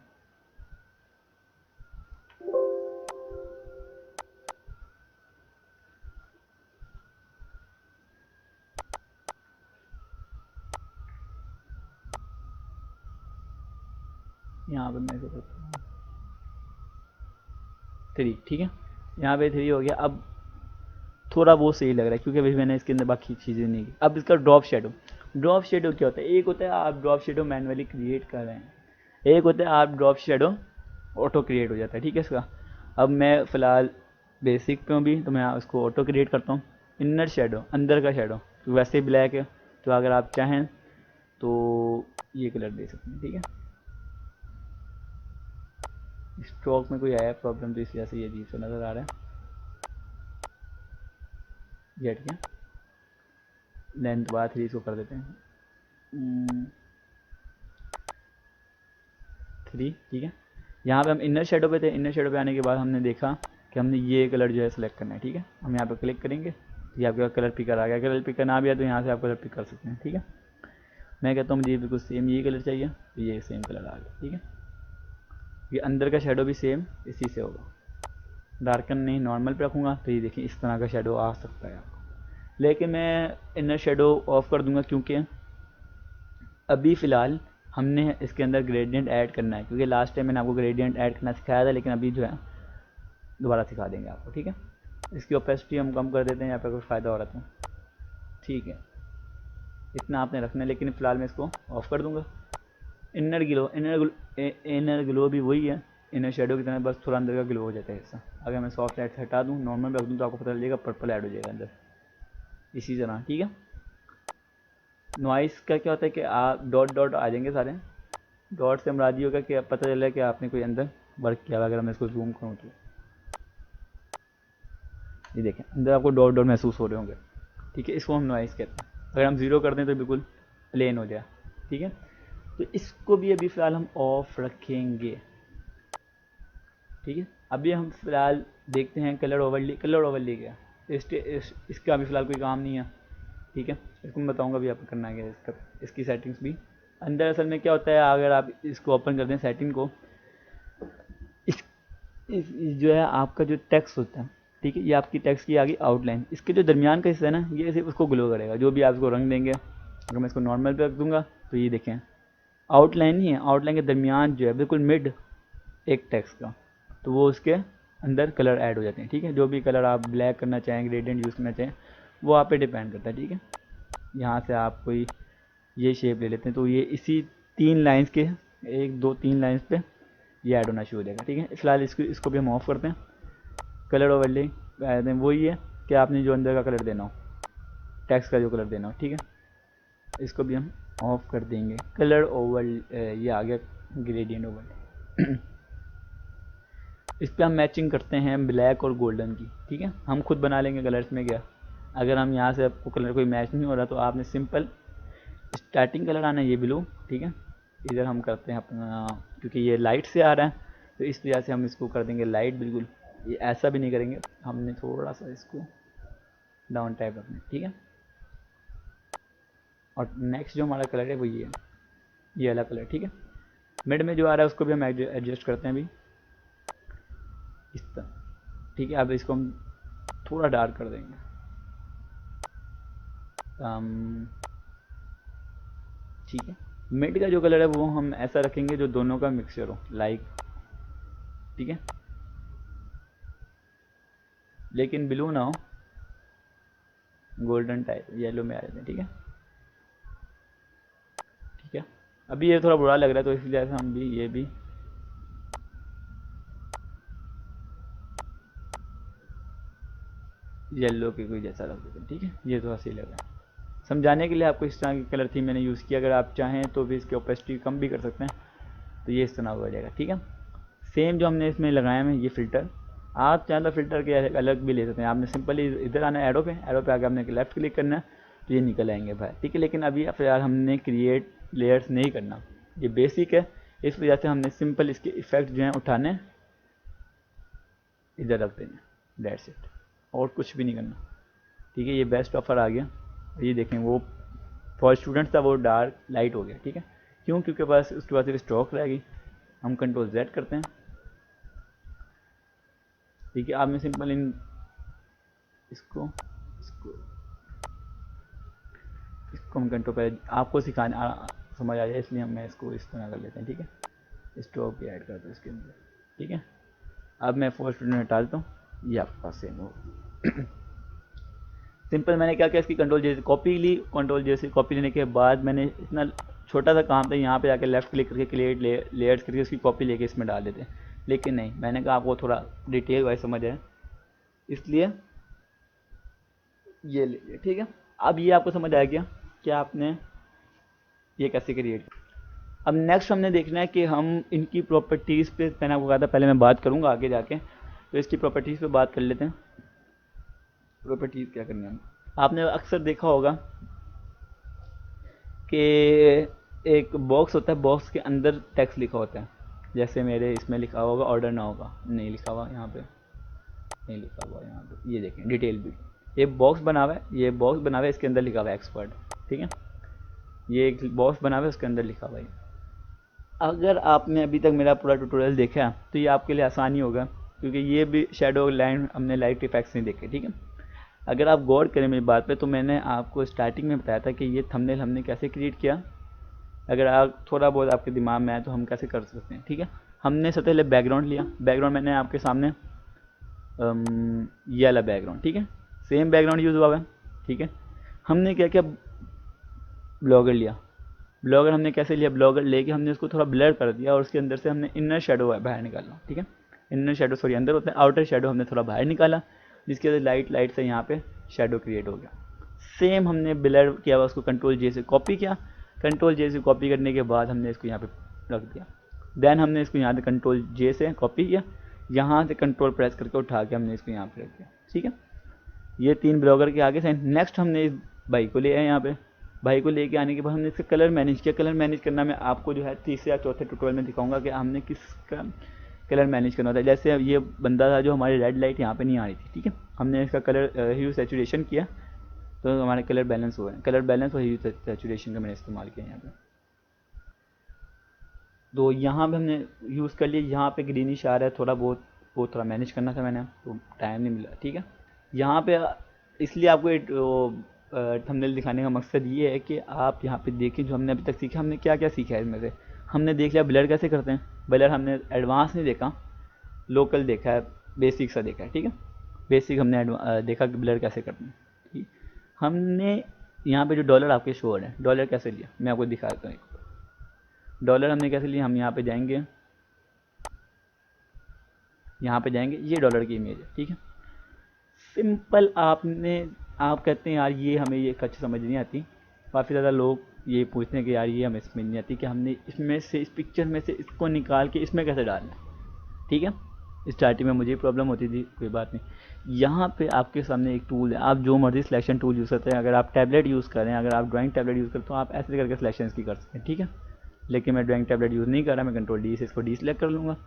यहाँ पे मैं करता हूँ 3, ठीक है। यहाँ पे 3 हो गया। अब थोड़ा वो सही लग रहा है, क्योंकि अभी मैंने इसके अंदर बाकी चीज़ें नहीं की। अब इसका ड्रॉप शेडो, ड्रॉप शेडो क्या होता है? एक होता है आप ड्रॉप शेडो मैनुअली क्रिएट कर रहे हैं, एक होता है आप ड्रॉप शेडो ऑटो क्रिएट हो जाता है, ठीक है इसका। अब मैं फ़िलहाल बेसिक पे हूँ भी, तो मैं उसको ऑटो क्रिएट करता हूँ। इनर शेडो, अंदर का शेडो, तो वैसे ही ब्लैक है, तो अगर आप चाहें तो ये कलर दे सकते हैं, ठीक है। स्ट्रोक में कोई आया प्रॉब्लम, तो इस वजह से ये अजीब सा नज़र आ रहा है। ये हट गया। लेंथ बार 3 इसको कर देते हैं 3, ठीक है। यहाँ पे हम इनर शेडो पे थे, इनर शेडो पे आने के बाद हमने देखा कि हमने ये कलर जो है सेलेक्ट करना है, ठीक है। हम यहाँ पे क्लिक करेंगे, ये आपका कलर पिकर आ गया। कलर पिकर ना भी आया तो यहाँ से आप कलर पिक कर सकते हैं, ठीक है। मैं कहता हूँ मुझे बिल्कुल सेम ये कलर चाहिए, तो ये सेम कलर आ गया, ठीक है। ये अंदर का शेडो भी सेम इसी से होगा, डार्कन नहीं नॉर्मल पे रखूँगा तो ये देखिए इस तरह का शेडो आ सकता है आपको। लेकिन मैं इनर शेडो ऑफ कर दूंगा, क्योंकि अभी फ़िलहाल हमने इसके अंदर ग्रेडियंट ऐड करना है, क्योंकि लास्ट टाइम मैंने आपको ग्रेडियंट ऐड करना सिखाया था, लेकिन अभी जो है दोबारा सिखा देंगे आपको, ठीक है। इसकी ओपेसिटी हम कम कर देते हैं, यहाँ पर कुछ फ़ायदा हो रहा था, ठीक है। इतना आपने रखना है, लेकिन फ़िलहाल मैं इसको ऑफ़ कर दूँगा। इनर ग्लो भी वही है, इनर शेडो की तरह, बस थोड़ा अंदर का ग्लो हो जाता है ऐसा। अगर मैं सॉफ्ट लाइट से हटा दूँ, नॉर्मल रख दूँ, तो आपको पता चल जाएगा पर्पल ऐड हो जाएगा अंदर, इसी तरह, ठीक है। नॉइस का क्या होता है कि आप डॉट डॉट आ जाएंगे सारे, डॉट से मुराद ये होगा कि पता चल रहा है कि आपने कोई अंदर वर्क किया हुआ। अगर मैं इसको जूम करूँ तो ये देखें अंदर आपको डॉट डॉट महसूस हो रहे होंगे, ठीक है। इसको हम नॉइस कहते हैं। अगर हम ज़ीरो कर दें तो बिल्कुल प्लेन हो जाए, ठीक है। तो इसको भी अभी फ़िलहाल हम ऑफ रखेंगे, ठीक है। अभी हम फ़िलहाल देखते हैं कलर ओवरले। कलर ओवरले क्या इसका अभी फ़िलहाल कोई काम नहीं है, ठीक है। इसको मैं बताऊंगा भी आपको करना है इसका, इसकी सेटिंग्स भी अंदर। असल में क्या होता है, अगर आप इसको ओपन कर दें सेटिंग को, इस जो है आपका जो टेक्स्ट होता है, ठीक है, ये आपकी टेक्स्ट की आ गई आउटलाइन। इसके जो दरमियान का हिस्सा है ना, ये सिर्फ उसको ग्लो करेगा, जो भी आप इसको रंग देंगे। अगर मैं इसको नॉर्मल पे रख दूंगा तो ये देखें आउटलाइन ही है, आउटलाइन के दरमियान जो है बिल्कुल मिड एक टेक्स्ट का, तो वो उसके अंदर कलर ऐड हो जाते हैं, ठीक है। जो भी कलर आप ब्लैक करना चाहें, ग्रेडियंट यूज़ करना चाहें, वो आप पे डिपेंड करता है, ठीक है। यहाँ से आप कोई ये शेप ले लेते हैं, तो ये इसी 3 लाइंस के 1 2 3 लाइंस पे ये ऐड होना शुरू हो जाएगा, ठीक है। फिलहाल इसको भी हम ऑफ़ करते हैं। कलर ओवरले वही है कि आपने जो अंदर का कलर देना हो, टेक्स्ट का जो कलर देना हो, ठीक है। इसको भी हम ऑफ़ कर देंगे। कलर ओवर ये आ गया ग्रेडियंट ओवरले। इस पर हम मैचिंग करते हैं ब्लैक और गोल्डन की, ठीक है। हम खुद बना लेंगे कलर्स में क्या। अगर हम यहाँ से आपको कलर कोई मैच नहीं हो रहा, तो आपने सिंपल स्टार्टिंग कलर आना ये ब्लू, ठीक है। इधर हम करते हैं अपना, क्योंकि ये लाइट से आ रहा है तो इस वजह से हम इसको कर देंगे लाइट बिल्कुल। ये ऐसा भी नहीं करेंगे, हमने थोड़ा सा इसको डाउन टाइप रखना है, ठीक है। और नेक्स्ट जो हमारा कलर है वो ये वाला कलर, ठीक है। मिड में जो आ रहा है उसको भी हम एडजस्ट करते हैं अभी इस तरह, ठीक है। अब इसको हम थोड़ा डार्क कर देंगे, ठीक है। मिड का जो कलर है वो हम ऐसा रखेंगे जो दोनों का मिक्सचर हो, लाइक, ठीक है। लेकिन ब्लू ना हो, गोल्डन टाइप येलो में आ जाते हैं। ठीक है, ठीक है। अभी ये थोड़ा बुरा लग रहा है तो इस वजह से हम भी ये भी येलो के कोई जैसा रख देते हैं। ठीक है, ये थोड़ा सही लग रहा है। समझाने के लिए आपको इस तरह की कलर थीम मैंने यूज़ किया। अगर आप चाहें तो भी इसकी ओपेसिटी कम भी कर सकते हैं, तो ये इस तरह हो जाएगा। ठीक है, सेम जो हमने इसमें लगाया है ये फ़िल्टर, आप चाहें तो फ़िल्टर के अलग भी ले सकते हैं। आपने सिंपली इधर आना है, एरो पे आके आपने लेफ़्ट क्लिक करना है तो ये निकल आएंगे भाई। ठीक है, लेकिन अभी फिलहाल हमने क्रिएट लेयर्स नहीं करना, ये बेसिक है, इस वजह से हमने सिंपल इसके इफ़ेक्ट जो हैं उठाने इधर रख देंगे, दैट्स इट, और कुछ भी नहीं करना। ठीक है, ये बेस्ट ऑफर आ गया। ये देखें वो फॉर स्टूडेंट्स था, वो डार्क लाइट हो गया। ठीक है, क्यों? क्योंकि बस उसके बाद सिर्फ स्ट्रोक रहेगी। हम कंट्रोल Z करते हैं। ठीक है, आपने सिंपल इन इसको इसको इसको हम कंट्रोल पहले आपको सिखाने समझ आ जाए, इसलिए हम मैं इसको इस तरह कर लेते हैं। ठीक है, स्ट्रोक भी ऐड कर दो इसके अंदर। ठीक है, अब मैं फॉर स्टूडेंट हटा देता हूँ, ये आपके पास सेम हो। सिंपल मैंने क्या किया, इसकी कंट्रोल जैसे कॉपी ली, कंट्रोल जैसे कॉपी लेने के बाद मैंने इतना छोटा सा काम था, यहाँ पे जाके लेफ्ट क्लिक करके क्रिएट लेयर्स करके उसकी कॉपी लेके इसमें डाल देते हैं। लेकिन नहीं, मैंने कहा आपको थोड़ा डिटेल वाइज समझ आए, इसलिए ये लीजिए। ठीक है, अब ये आपको समझ आ गया कि आपने ये कैसे क्रिएट। अब नेक्स्ट हमने देखना है कि हम इनकी प्रॉपर्टीज़ पे, मैंने आपको कहा था पहले मैं बात करूँगा आगे जाके, तो इसकी प्रॉपर्टीज़ पे बात कर लेते हैं। प्रॉपर्टीज़ क्या करनी है, आपने अक्सर देखा होगा कि एक बॉक्स होता है, बॉक्स के अंदर टेक्स्ट लिखा होता है। जैसे मेरे इसमें लिखा होगा ऑर्डर ना होगा, नहीं लिखा हुआ यहाँ पे, नहीं लिखा हुआ यहाँ पे, ये देखें डिटेल भी, ये बॉक्स बना हुआ है, ये बॉक्स बना हुआ है, इसके अंदर लिखा हुआ है एक्सपर्ट। ठीक है, ये एक बॉक्स बना हुआ है, उसके अंदर लिखा हुआ है। अगर आपने अभी तक मेरा पूरा ट्यूटोरियल देखा तो ये आपके लिए आसानी होगा, क्योंकि ये भी शेडो लाइन हमने लाइट इफेक्ट्स नहीं देखे। ठीक है, अगर आप गौर करें मेरी बात पे, तो मैंने आपको स्टार्टिंग में बताया था कि ये थंबनेल हमने कैसे क्रिएट किया। अगर आप थोड़ा बहुत आपके दिमाग में आए तो हम कैसे कर सकते हैं। ठीक है, हमने सबसे पहले बैकग्राउंड लिया, बैकग्राउंड मैंने आपके सामने ये वाला बैकग्राउंड, ठीक है, सेम बैकग्राउंड यूज़ हुआ है। ठीक है, हमने क्या किया, ब्लॉगर लिया। ब्लॉगर हमने कैसे लिया, ब्लॉगर लेके हमने उसको थोड़ा ब्लर कर दिया और उसके अंदर से हमने इनर शेडो बाहर निकाला। ठीक है, इनर शेडो सॉरी अंदर होता है, आउटर शेडो हमने थोड़ा बाहर निकाला, जिसके वजह से लाइट से यहाँ पे शेडो क्रिएट हो गया। सेम हमने ब्लर किया हुआ उसको कंट्रोल J से कॉपी किया, कंट्रोल J से कॉपी करने के बाद हमने इसको यहाँ पे रख दिया। देन हमने इसको यहाँ से कंट्रोल J से कॉपी किया, यहाँ से कंट्रोल प्रेस करके उठा के हमने इसको यहाँ पे रख दिया। ठीक है, ये 3 ब्लॉगर के आगे से। नेक्स्ट हमने इस भाई को ले आए, यहाँ पे भाई को लेके आने के बाद हमने इसका कलर मैनेज किया। कलर मैनेज करना मैं आपको जो है तीसरे या चौथे ट्यूटोरियल में दिखाऊंगा कि हमने किसका कलर मैनेज करना होता है। जैसे ये बंदा था जो हमारी रेड लाइट यहाँ पे नहीं आ रही थी, ठीक है, हमने इसका कलर ह्यू सैचुरेशन किया तो हमारे कलर बैलेंस हुए। कलर बैलेंस और ह्यू सैचुरेशन का मैंने इस्तेमाल किया यहाँ पे। तो यहाँ पे हमने यूज़ कर लिया, यहाँ पे ग्रीनिश आ रहा है थोड़ा बहुत, वो थोड़ा मैनेज करना था मैंने, तो टाइम नहीं मिला। ठीक है, यहाँ पे इसलिए आपको थंबनेल दिखाने का मकसद ये है कि आप यहाँ पे देखें जो हमने अभी तक सीखा, हमने क्या क्या सीखा है इसमें से। हमने देख लिया ब्लर कैसे करते हैं, ब्लर हमने एडवांस नहीं देखा, लोकल देखा है, बेसिक सा देखा है। ठीक है, बेसिक हमने देखा कि ब्लर कैसे करते हैं। ठीक, हमने यहाँ पे जो डॉलर आपके शो हो रहे हैं, डॉलर कैसे लिया मैं आपको दिखाता हूँ। डॉलर हमने कैसे लिया, हम यहाँ पे जाएंगे, यहाँ पे जाएंगे, ये डॉलर की इमेज है। ठीक है, सिंपल आप कहते हैं यार ये हमें ये खर्च समझ नहीं आती, काफ़ी ज़्यादा लोग ये पूछते हैं कि यार ये हमें समझ नहीं आती कि हमने इसमें से इस पिक्चर में से इसको निकाल के इसमें कैसे डालना है। ठीक है, स्टार्टिंग में मुझे प्रॉब्लम होती थी, कोई बात नहीं। यहाँ पे आपके सामने एक टूल है, आप जो मर्जी सिलेक्शन टूल यूज़ करते हैं। अगर आप टैबलेट यूज़ करें, अगर आप ड्राइंग टैबलेट यूज़ करें तो आप ऐसे करके सिलेक्शन की कर सकते हैं। ठीक है, लेकिन मैं ड्राइंग टैबलेट यूज़ नहीं कर रहा, मैं कंट्रोल D से इसको डी सेलेक्ट कर लूँगा।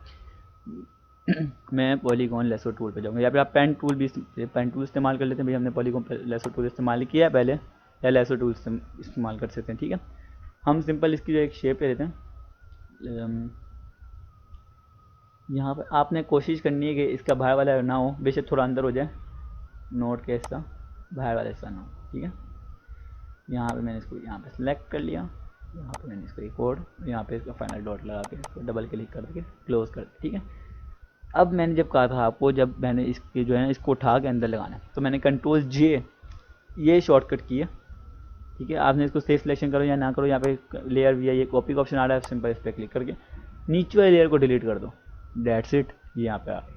मैं पॉलीगॉन लेसो टूल पे जाऊँगा, या फिर आप पेन टूल भी पेन टूल इस्तेमाल कर लेते हैं। भाई हमने पॉलीगॉन लेसो टूल इस्तेमाल किया है पहले, या लेसो टूल इस्तेमाल कर सकते हैं। ठीक है, हम सिंपल इसकी जो एक शेप ले लेते हैं। यहाँ पर आपने कोशिश करनी है कि इसका बाहर वाला ना हो, बेशक थोड़ा अंदर हो जाए, नोट के इसका बाहर वाला हिस्सा ना हो। ठीक है, यहाँ पे मैंने इसको यहाँ पे सिलेक्ट कर लिया, यहाँ पे मैंने इसको एक और यहाँ पे इसका फाइनल डॉट लगा के इसको डबल क्लिक करके क्लोज कर दिया। ठीक है, अब मैंने जब कहा था आपको, जब मैंने इसके जो है ना इसको उठा के अंदर लगाना है, तो मैंने कंट्रोल जे ये शॉर्टकट किया। ठीक है, आपने इसको सेफ सिलेक्शन करो या ना करो, यहाँ पे लेयर भी है, ये कॉपी का ऑप्शन आ रहा है, सिंपल इस पर क्लिक करके नीचे वाले लेयर को डिलीट कर दो। दैट्स इट, ये यहाँ पे आ गया।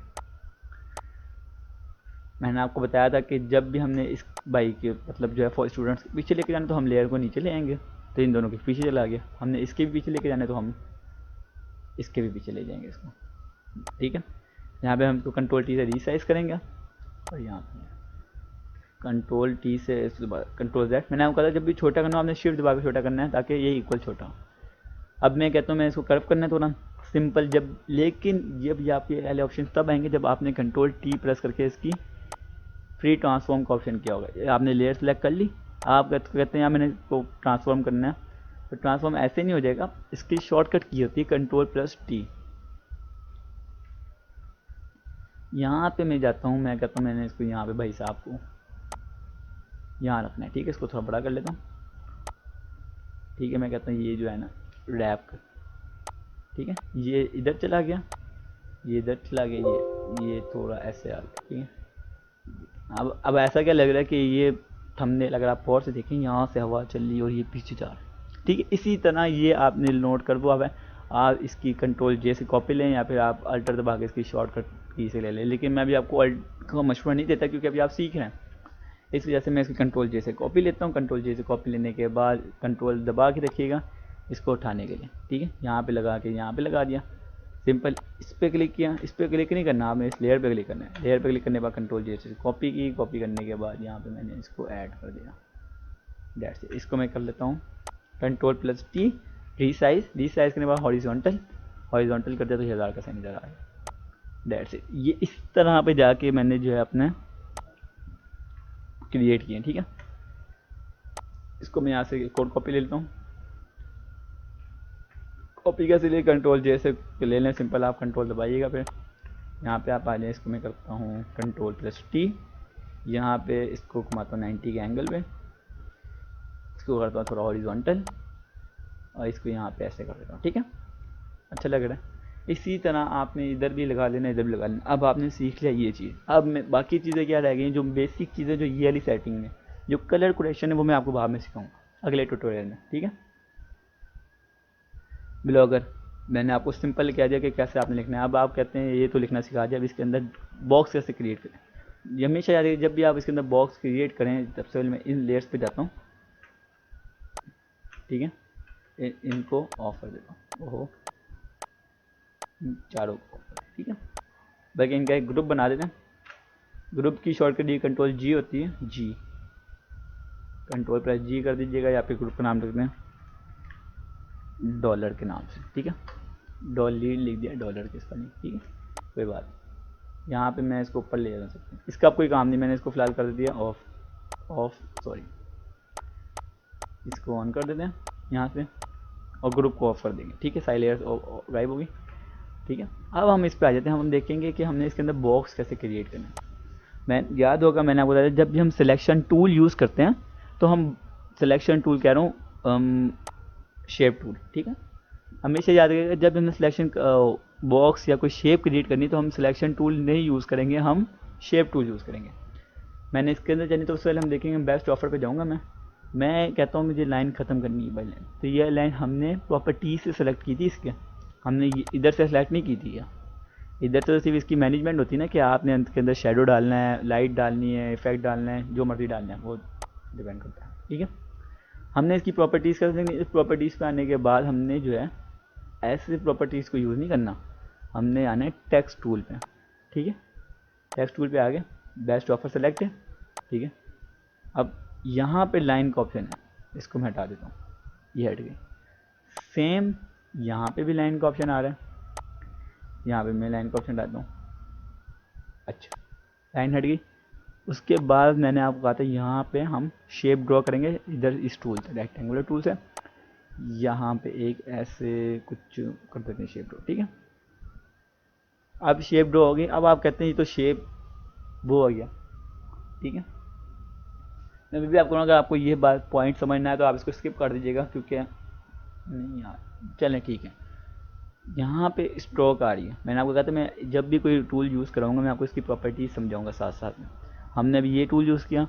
मैंने आपको बताया था कि जब भी हमने इस बाइक के मतलब जो है फॉर स्टूडेंट्स के पीछे लेके जाना तो हम लेयर को नीचे ले आएंगे, तो इन दोनों के पीछे चला गया। हमने इसके भी पीछे लेके जाना तो हम इसके भी पीछे ले जाएंगे इसको। ठीक है, यहाँ पे हम इसको कंट्रोल टी से रीसाइज करेंगे, और यहाँ पे कंट्रोल टी से कंट्रोल जेड। मैंने आपको कहा था जब भी छोटा करना हो आपने शिफ्ट दबा के छोटा करना है ताकि ये इक्वल छोटा हो। अब मैं कहता हूँ मैं इसको कर्व करना है थोड़ा सिंपल, जब लेकिन जब ये आपके वाले ऑप्शन तब आएंगे जब आपने कंट्रोल टी प्रेस करके इसकी फ्री ट्रांसफॉर्म का ऑप्शन किया होगा। आपने लेयर सेलेक्ट कर ली, आप कहते हैं यहाँ मैंने इसको ट्रांसफॉर्म करना है, तो ट्रांसफॉर्म ऐसे नहीं हो जाएगा, इसकी शॉर्टकट की होती है कंट्रोल प्लस टी। यहाँ पे मैं जाता हूँ, मैं कहता हूँ मैंने इसको यहाँ पे भाई साहब को यहाँ रखना है। ठीक है, इसको थोड़ा बड़ा कर लेता हूँ। ठीक है, मैं कहता हूँ ये जो है ना रैप कर, ठीक है, ये इधर चला गया, ये इधर चला गया, ये थोड़ा ऐसे आ गया। ठीक है, अब ऐसा क्या लग रहा है कि ये थंबनेल अगर आप और से देखें यहाँ से हवा चल रही है और ये पीछे जा रहा है। ठीक है, इसी तरह ये आपने नोट कर दो। अब आप इसकी कंट्रोल जे से कॉपी लें या फिर आप अल्टर दबा के इसकी शॉर्टकट की से ले लें, लेकिन मैं अभी आपको अल्ट का मशवरा नहीं देता क्योंकि अभी आप सीख रहे हैं। इस वजह से मैं इसकी कंट्रोल जे से कॉपी लेता हूँ। कंट्रोल जे से कॉपी लेने के बाद कंट्रोल दबा के रखिएगा इसको उठाने के लिए। ठीक है, यहाँ पे लगा के यहाँ पे लगा दिया, सिंपल इस पर क्लिक किया। इस पर क्लिक नहीं करना, आपने इस लेयर पे क्लिक करना है। लेयर पे क्लिक करने के बाद कंट्रोल जे से कॉपी की, कॉपी करने के बाद यहाँ पे मैंने इसको ऐड कर दिया। दैट्स इट, इसको मैं कर लेता हूँ control plus T resize. Resize करने के बाद हॉरिजॉन्टल, हॉरिजॉन्टल कर दिया तो 1000 का साइन इधर आ गया। दैट्स इट, ये इस तरह पे जाके मैंने जो है अपने क्रिएट किए। ठीक है, इसको मैं यहाँ से कोड कॉपी ले लेता हूँ। कॉपी कैसे लिए, कंट्रोल जे से ले लें, सिंपल आप कंट्रोल दबाइएगा, फिर यहाँ पे आप आ जाए। इसको मैं करता हूँ कंट्रोल प्लस टी, यहाँ पे इसको घुमाता हूँ 90 के एंगल पे, इसको करता हूँ थोड़ा हॉरिजॉन्टल और इसको यहाँ पे ऐसे कर देता हूँ। ठीक है, अच्छा लग रहा है। इसी तरह आपने इधर भी लगा लेना, इधर भी लगा लेना। अब आपने सीख लिया ये चीज़। अब मैं बाकी चीज़ें क्या रह गई जो बेसिक चीज़ें जो ये वाली सेटिंग में जो कलर कोरेक्शन है वो मैं आपको बाद में सिखाऊंगा अगले ट्यूटोरियल में। ठीक है, ब्लॉगर मैंने आपको सिंपल कह दिया कि कैसे आपने लिखना है। अब आप कहते हैं ये तो लिखना सिखा दिया, अब इसके अंदर बॉक्स कैसे क्रिएट करें। ये हमेशा याद रखिए जब भी आप इसके अंदर बॉक्स क्रिएट करें, सबसे पहले मैं इन लेयर्स पे जाता हूँ। ठीक है, इनको ऑफ कर देता हूँ, ओहो चारों को। ठीक है, बाकी इनका एक ग्रुप बना देते हैं। ग्रुप की शॉर्टकट ये कंट्रोल जी होती है, जी कंट्रोल प्लस जी कर दीजिएगा, या फिर ग्रुप का नाम रखते हैं डॉलर के नाम से। ठीक है, डॉलर लिख दिया, डॉलर के इसका नहीं। ठीक है, कोई बात नहीं। यहाँ पे मैं इसको ऊपर ले जा सकता हूँ, इसका कोई काम नहीं, मैंने इसको फिलहाल कर दिया ऑफ सॉरी, इसको ऑन कर देते हैं यहाँ से और ग्रुप को ऑफ कर देंगे। ठीक है, सारी लेयर्स गायब होगी। ठीक है, अब हम इस पर आ जाते हैं। हम देखेंगे कि हमने इसके अंदर बॉक्स कैसे क्रिएट करना है। मैं याद होगा मैंने आपको बताया जब भी हम सिलेक्शन टूल यूज़ करते हैं तो हम सिलेक्शन टूल कह रहा हूँ शेप टूल। ठीक है, हमेशा याद रखिएगा जब हमने सिलेक्शन बॉक्स या कोई शेप क्रिएट करनी तो हम सिलेक्शन टूल नहीं यूज़ करेंगे, हम शेप टूल यूज़ करेंगे। मैंने इसके अंदर जानी तो उससे पहले हम देखेंगे बेस्ट ऑफर पे जाऊँगा। मैं कहता हूँ मुझे लाइन ख़त्म करनी है भाई लाइन, तो ये लाइन हमने प्रॉपर्टी से सेलेक्ट की थी, इसके हमने इधर से सेलेक्ट नहीं की थी। इधर तो सिर्फ इसकी मैनेजमेंट होती है ना कि आपने इसके अंदर शेडो डालना है, लाइट डालनी है, इफेक्ट डालना है, जो मर्जी डालना है वो डिपेंड करता है। ठीक है, हमने इसकी प्रॉपर्टीज़ कर देंगे। इस प्रॉपर्टीज़ पे आने के बाद हमने जो है ऐसे प्रॉपर्टीज़ को यूज़ नहीं करना, हमने आना है टेक्स्ट टूल पे। ठीक है, टेक्स्ट टूल पे आ गए, बेस्ट ऑफर सेलेक्ट है। ठीक है, अब यहाँ पे लाइन का ऑप्शन है, इसको मैं हटा देता हूँ, ये हट गई। सेम यहाँ पे भी लाइन का ऑप्शन आ रहा है, यहाँ पे मैं लाइन का ऑप्शन डालता हूँ। अच्छा, लाइन हट गई। उसके बाद मैंने आपको कहा था यहाँ पे हम शेप ड्रॉ करेंगे, इधर इस टूल से रेक्टेंगुलर टूल से यहाँ पे एक ऐसे कुछ कर देते हैं शेप ड्रॉ। ठीक है, अब शेप ड्रॉ हो गई। अब आप कहते हैं ये तो शेप वो हो गया। ठीक है, मैं भी आपको अगर आपको ये बात पॉइंट समझना है तो आप इसको स्किप कर दीजिएगा क्योंकि नहीं यार चलें ठीक है। यहाँ पे स्ट्रोक आ रही है। मैंने आपको कहा था मैं जब भी कोई टूल यूज़ कराऊंगा मैं आपको इसकी प्रॉपर्टीज समझाऊंगा साथ साथ में। हमने अभी ये टूल यूज़ किया,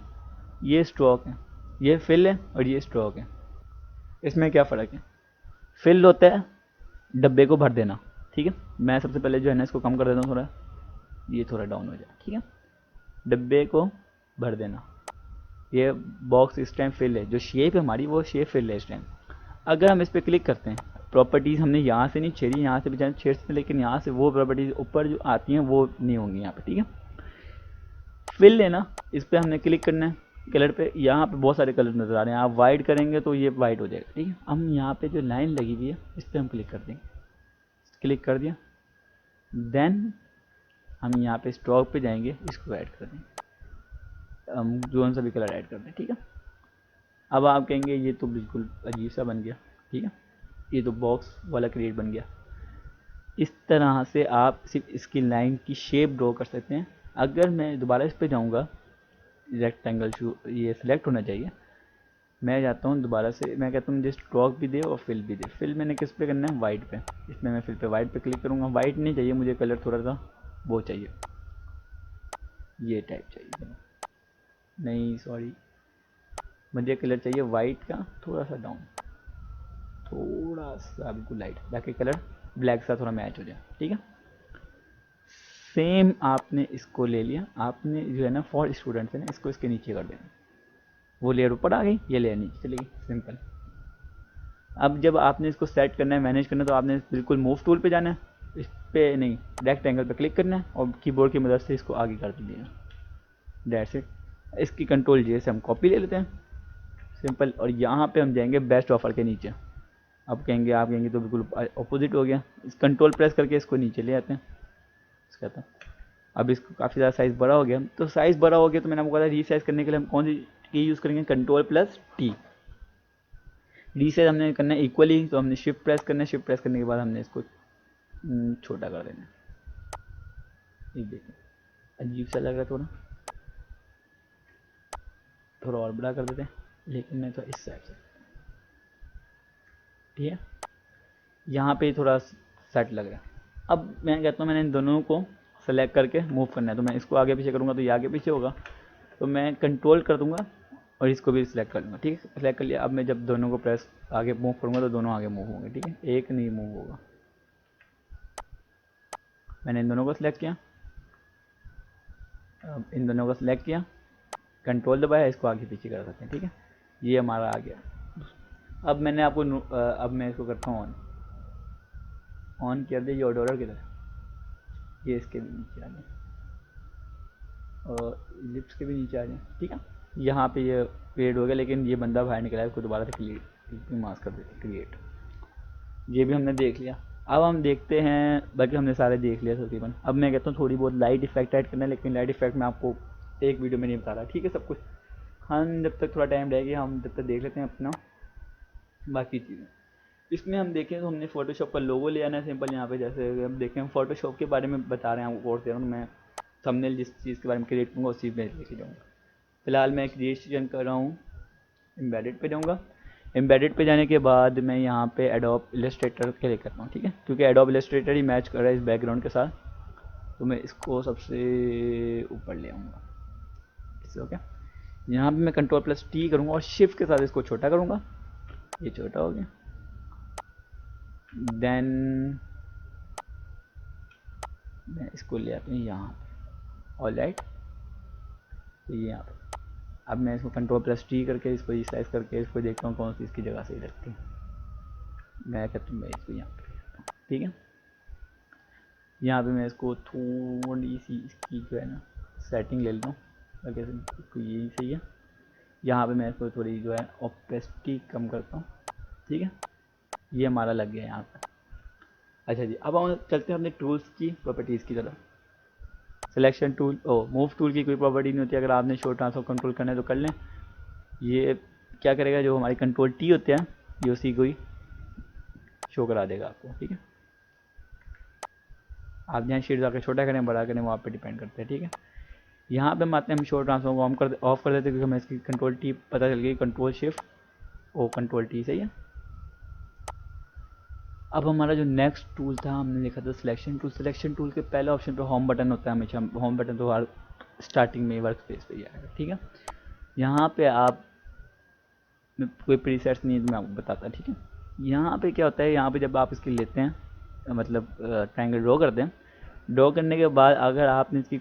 ये स्ट्रोक है, ये फिल है और ये स्ट्रोक है। इसमें क्या फ़र्क है? फिल होता है डब्बे को भर देना, ठीक है। मैं सबसे पहले जो है ना इसको कम कर देता हूँ थोड़ा, ये थोड़ा डाउन हो जाए, ठीक है। डब्बे को भर देना, ये बॉक्स इस टाइम फिल है, जो शेप है हमारी वो शेप फिल है इस टाइम। अगर हम इस पर क्लिक करते हैं, प्रॉपर्टीज़ हमने यहाँ से नहीं छेड़ी, यहाँ से भी जाए छेड़ सकते, लेकिन यहाँ से वो प्रॉपर्टीज़ ऊपर जो आती हैं वो नहीं होंगी यहाँ पे, ठीक है। फिल है ना, इस पर हमने क्लिक करना है कलर पे। यहाँ पे बहुत सारे कलर नज़र आ रहे हैं, आप वाइट करेंगे तो ये वाइट हो जाएगा, ठीक है। हम यहाँ पे जो लाइन लगी हुई है इस पर हम क्लिक कर देंगे, क्लिक कर दिया। देन हम यहाँ पे स्ट्रोक पे जाएंगे, इसको ऐड कर देंगे, हम जो सा भी कलर ऐड कर दें, ठीक है। अब आप कहेंगे ये तो बिल्कुल अजीब सा बन गया, ठीक है, ये तो बॉक्स वाला क्रिएट बन गया। इस तरह से आप सिर्फ इसकी लाइन की शेप ड्रॉ कर सकते हैं। अगर मैं दोबारा इस पर जाऊँगा, रेक्टेंगल शू ये सिलेक्ट होना चाहिए, मैं जाता हूँ दोबारा से, मैं कहता हूँ मुझे स्ट्रोक भी दे और फिल भी दे। फिल मैंने किस पे करना है? वाइट पे। इसमें मैं फिल पे वाइट पे क्लिक करूँगा। वाइट नहीं चाहिए मुझे, कलर थोड़ा सा वो चाहिए, ये टाइप चाहिए, नहीं सॉरी, मुझे कलर चाहिए वाइट का थोड़ा सा डाउन, थोड़ा सा बिल्कुल लाइट, ताकि कलर ब्लैक सा थोड़ा मैच हो जाए, ठीक है। सेम आपने इसको ले लिया, आपने जो है ना फॉर स्टूडेंट्स है ना, इसको इसके नीचे कर देना, वो लेयर ऊपर आ गई, ये लेयर नीचे चली गई, सिंपल। अब जब आपने इसको सेट करना है, मैनेज करना है, तो आपने बिल्कुल मूव टूल पे जाना है, इस पे नहीं, रेक्टेंगल पे क्लिक करना है और कीबोर्ड की मदद से इसको आगे कर दीजिए, दैट्स इट। इसकी कंट्रोल जे से हम कॉपी ले लेते हैं, सिंपल। और यहाँ पे हम जाएंगे बेस्ट ऑफर के नीचे। अब कहेंगे, आप कहेंगे तो बिल्कुल अपोजिट हो गया, इस कंट्रोल प्रेस करके इसको नीचे ले आते हैं, कहता है। अब इसको काफ़ी ज़्यादा साइज़ बड़ा हो गया, तो साइज़ बड़ा हो गया तो मैंने आपको कहा था रीसाइज करने के लिए हम कौन सी की यूज़ करेंगे? Control plus T. रीसाइज हमने करना है इक्वली, तो हमने शिफ्ट प्रेस करना है, शिफ्ट प्रेस करने के बाद हमने इसको छोटा कर देना है। ये देखो अजीब सा लग रहा है, थोड़ा थोड़ा और बड़ा कर देते हैं, लेकिन मैं तो इस साइड से, ठीक है, यहाँ पे थोड़ा सेट लग रहा है। अब मैं कहता हूँ मैंने इन दोनों को सेलेक्ट करके मूव करना है, तो मैं इसको आगे पीछे करूँगा तो ये आगे पीछे होगा, तो मैं कंट्रोल कर दूंगा और इसको भी सिलेक्ट कर लूँगा, ठीक है। सिलेक्ट कर लिया। अब मैं जब दोनों को प्रेस आगे मूव करूँगा तो दोनों आगे मूव होंगे, ठीक है, एक नहीं मूव होगा। मैंने इन दोनों को सिलेक्ट किया, अब इन दोनों को सिलेक्ट किया, कंट्रोल दबाया, इसको आगे पीछे कर सकते हैं, ठीक है, ये हमारा आ गया। अब मैंने आपको अब मैं इसको करता हूँ ऑन, ऑन कर दिया। ये ऑर्डर किधर, ये इसके भी नीचे आ जाए और लिप्स के भी नीचे आ जाए, ठीक है। यहाँ पे ये क्रिएट हो गया, लेकिन ये बंदा बाहर निकला है, उसको दोबारा से मास्क कर देते क्रिएट। ये भी हमने देख लिया। अब हम देखते हैं, बाकी हमने सारे देख लिया तकरीबन। अब मैं कहता हूँ थोड़ी बहुत लाइट इफेक्ट ऐड करना है, लेकिन लाइट इफेक्ट मैं आपको एक वीडियो में नहीं बता रहा, ठीक है, सब कुछ हम जब तक थोड़ा टाइम रहेगा हम जब तक देख लेते हैं अपना बाकी चीज़ें। इसमें हम देखें तो हमने फोटोशॉप का लोगो ले आना है सिंपल। यहाँ पे जैसे हम देखें, हम फोटोशॉप के बारे में बता रहे हैं, आपको कोर्स दे रहा हूँ मैं, थंबनेल जिस चीज़ के बारे में क्रिएट करूँगा उसी में लेके जाऊँगा। फिलहाल मैं क्रिएशन कर रहा हूँ, एम्बेडेड पे जाऊँगा। एम्बेडेड पे जाने के बाद मैं यहाँ पे एडोब इलस्ट्रेटर के लिए करता हूँ, ठीक है, क्योंकि एडोब इलस्ट्रेटर ही मैच कर रहा है इस बैकग्राउंड के साथ, तो मैं इसको सबसे ऊपर ले आऊँगा, इससे ओके। यहाँ पे मैं कंट्रोल प्लस टी करूँगा और शिफ्ट के साथ इसको छोटा करूँगा, ये छोटा हो गया। देन मैं इसको ले आता हूँ यहाँ पे, ऑल राइट, तो ये यहाँ पे। अब मैं इसको कंट्रोल प्लस टी करके इसको रिसाइज करके इसको देखता हूँ कौन सी इसकी जगह सही लगती है। मैं कहता हूँ मैं इसको यहाँ पे करता हूँ, ठीक है। यहाँ पे मैं इसको थोड़ी सी इसकी जो है ना सेटिंग ले लेता हूँ, ताकि इसको यही सही है। यहाँ पे मैं इसको थोड़ी जो है ओपेसिटी कम करता हूँ, ठीक है, ये हमारा लग गया यहाँ पे। अच्छा जी, अब हम चलते हैं अपने टूल्स की प्रॉपर्टीज़ की तरफ। सिलेक्शन टूल, मूव टूल की कोई प्रॉपर्टी नहीं होती, अगर आपने शो ट्रांसफर कंट्रोल करना है तो कर लें। ये क्या करेगा, जो हमारी कंट्रोल टी होते हैं ये उसी को ही शो करा देगा आपको, ठीक है। आप जहाँ शीट आकर छोटा करें बड़ा करें वो आप पे डिपेंड करते हैं, ठीक है। यहाँ पे हम आते हैं, हम शो ट्रांसफर को ऑफ कर देते हैं, क्योंकि हमें इसकी कंट्रोल टी पता चल गई, कंट्रोल शिफ्ट ओ कंट्रोल टी, सही है। अब हमारा जो नेक्स्ट टूल था, हमने लिखा था सिलेक्शन टूल। सिलेक्शन टूल के पहले ऑप्शन पे होम बटन होता है हमेशा। होम बटन तो हर स्टार्टिंग में वर्क स्पेस पे ही आएगा, ठीक है। यहाँ पे आप कोई प्रीसेट्स नहीं है तो मैं आपको बताता, ठीक है। यहाँ पे क्या होता है, यहाँ पे जब आप इसकी लेते हैं, मतलब ट्रायंगल ड्रॉ करते हैं, ड्रॉ करने के बाद अगर आपने इसकी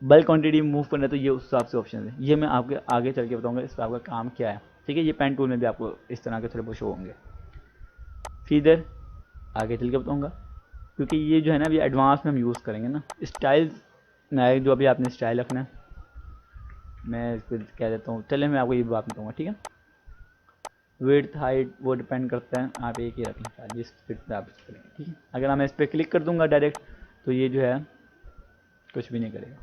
बल्क क्वांटिटी मूव करना है तो ये उस हिसाब से ऑप्शन है। ये मैं आपके आगे चल के बताऊँगा इस पर आपका काम क्या है, ठीक है। ये पेन टूल में भी आपको इस तरह के थोड़े बहुत शो होंगे, फिर इधर आगे चल के बताऊँगा, क्योंकि ये जो है ना अभी एडवांस में हम यूज़ करेंगे ना। स्टाइल्स में जो अभी आपने स्टाइल रखना है, मैं इसको कह देता हूँ, चले मैं आपको ये बात बताऊँगा, ठीक है। विड्थ हाइट वो डिपेंड करता है, आप एक ही रख लें जिस फिट पे आप इस करेंगे, ठीक है। अगर मैं इस पर क्लिक कर दूंगा डायरेक्ट तो ये जो है कुछ भी नहीं करेगा।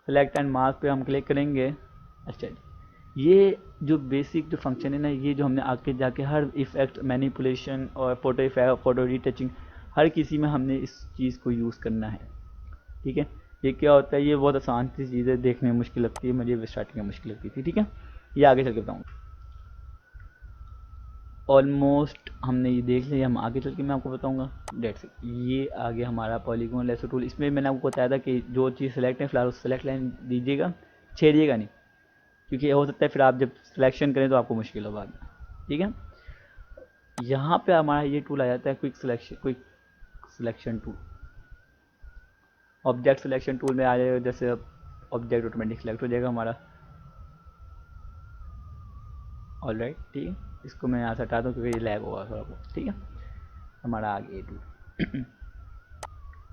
सेलेक्ट एंड मास्क पे हम क्लिक करेंगे। अच्छा, ये जो बेसिक जो फंक्शन है ना, ये जो हमने आगे जाके हर इफेक्ट मैनिपुलेशन और फोटो इफेक्ट, फोटो रीटचिंग, हर किसी में हमने इस चीज़ को यूज़ करना है, ठीक है। ये क्या होता है, ये बहुत आसान सी चीज़ है, देखने में मुश्किल लगती है, मुझे स्टार्टिंग में मुश्किल लगती थी, ठीक है। ये आगे चल के बताऊँगा। ऑलमोस्ट हमने ये देख लिया, हम आगे चल के मैं आपको बताऊंगा। डेट्स ये आगे हमारा पॉलीगॉन लेसो टूल। इसमें मैंने आपको बताया था कि जो चीज़ सेलेक्ट है फिलहाल उस सेलेक्ट लाइन दीजिएगा, छेड़िएगा नहीं, क्योंकि हो सकता है फिर आप जब सिलेक्शन करें तो आपको मुश्किल हो बाद में, ठीक है। यहाँ पे हमारा ये टूल आ जाता है quick selection tool. Object selection tool में आ जाएगा, जैसे ऑब्जेक्ट ऑटोमेटिक सिलेक्ट हो जाएगा हमारा। ऑलराइट, ठीक है। इसको मैं यहाँ से हटा दूँ क्योंकि ये लैग होगा थोड़ा बहुत, ठीक है। हमारा आ गया टूल।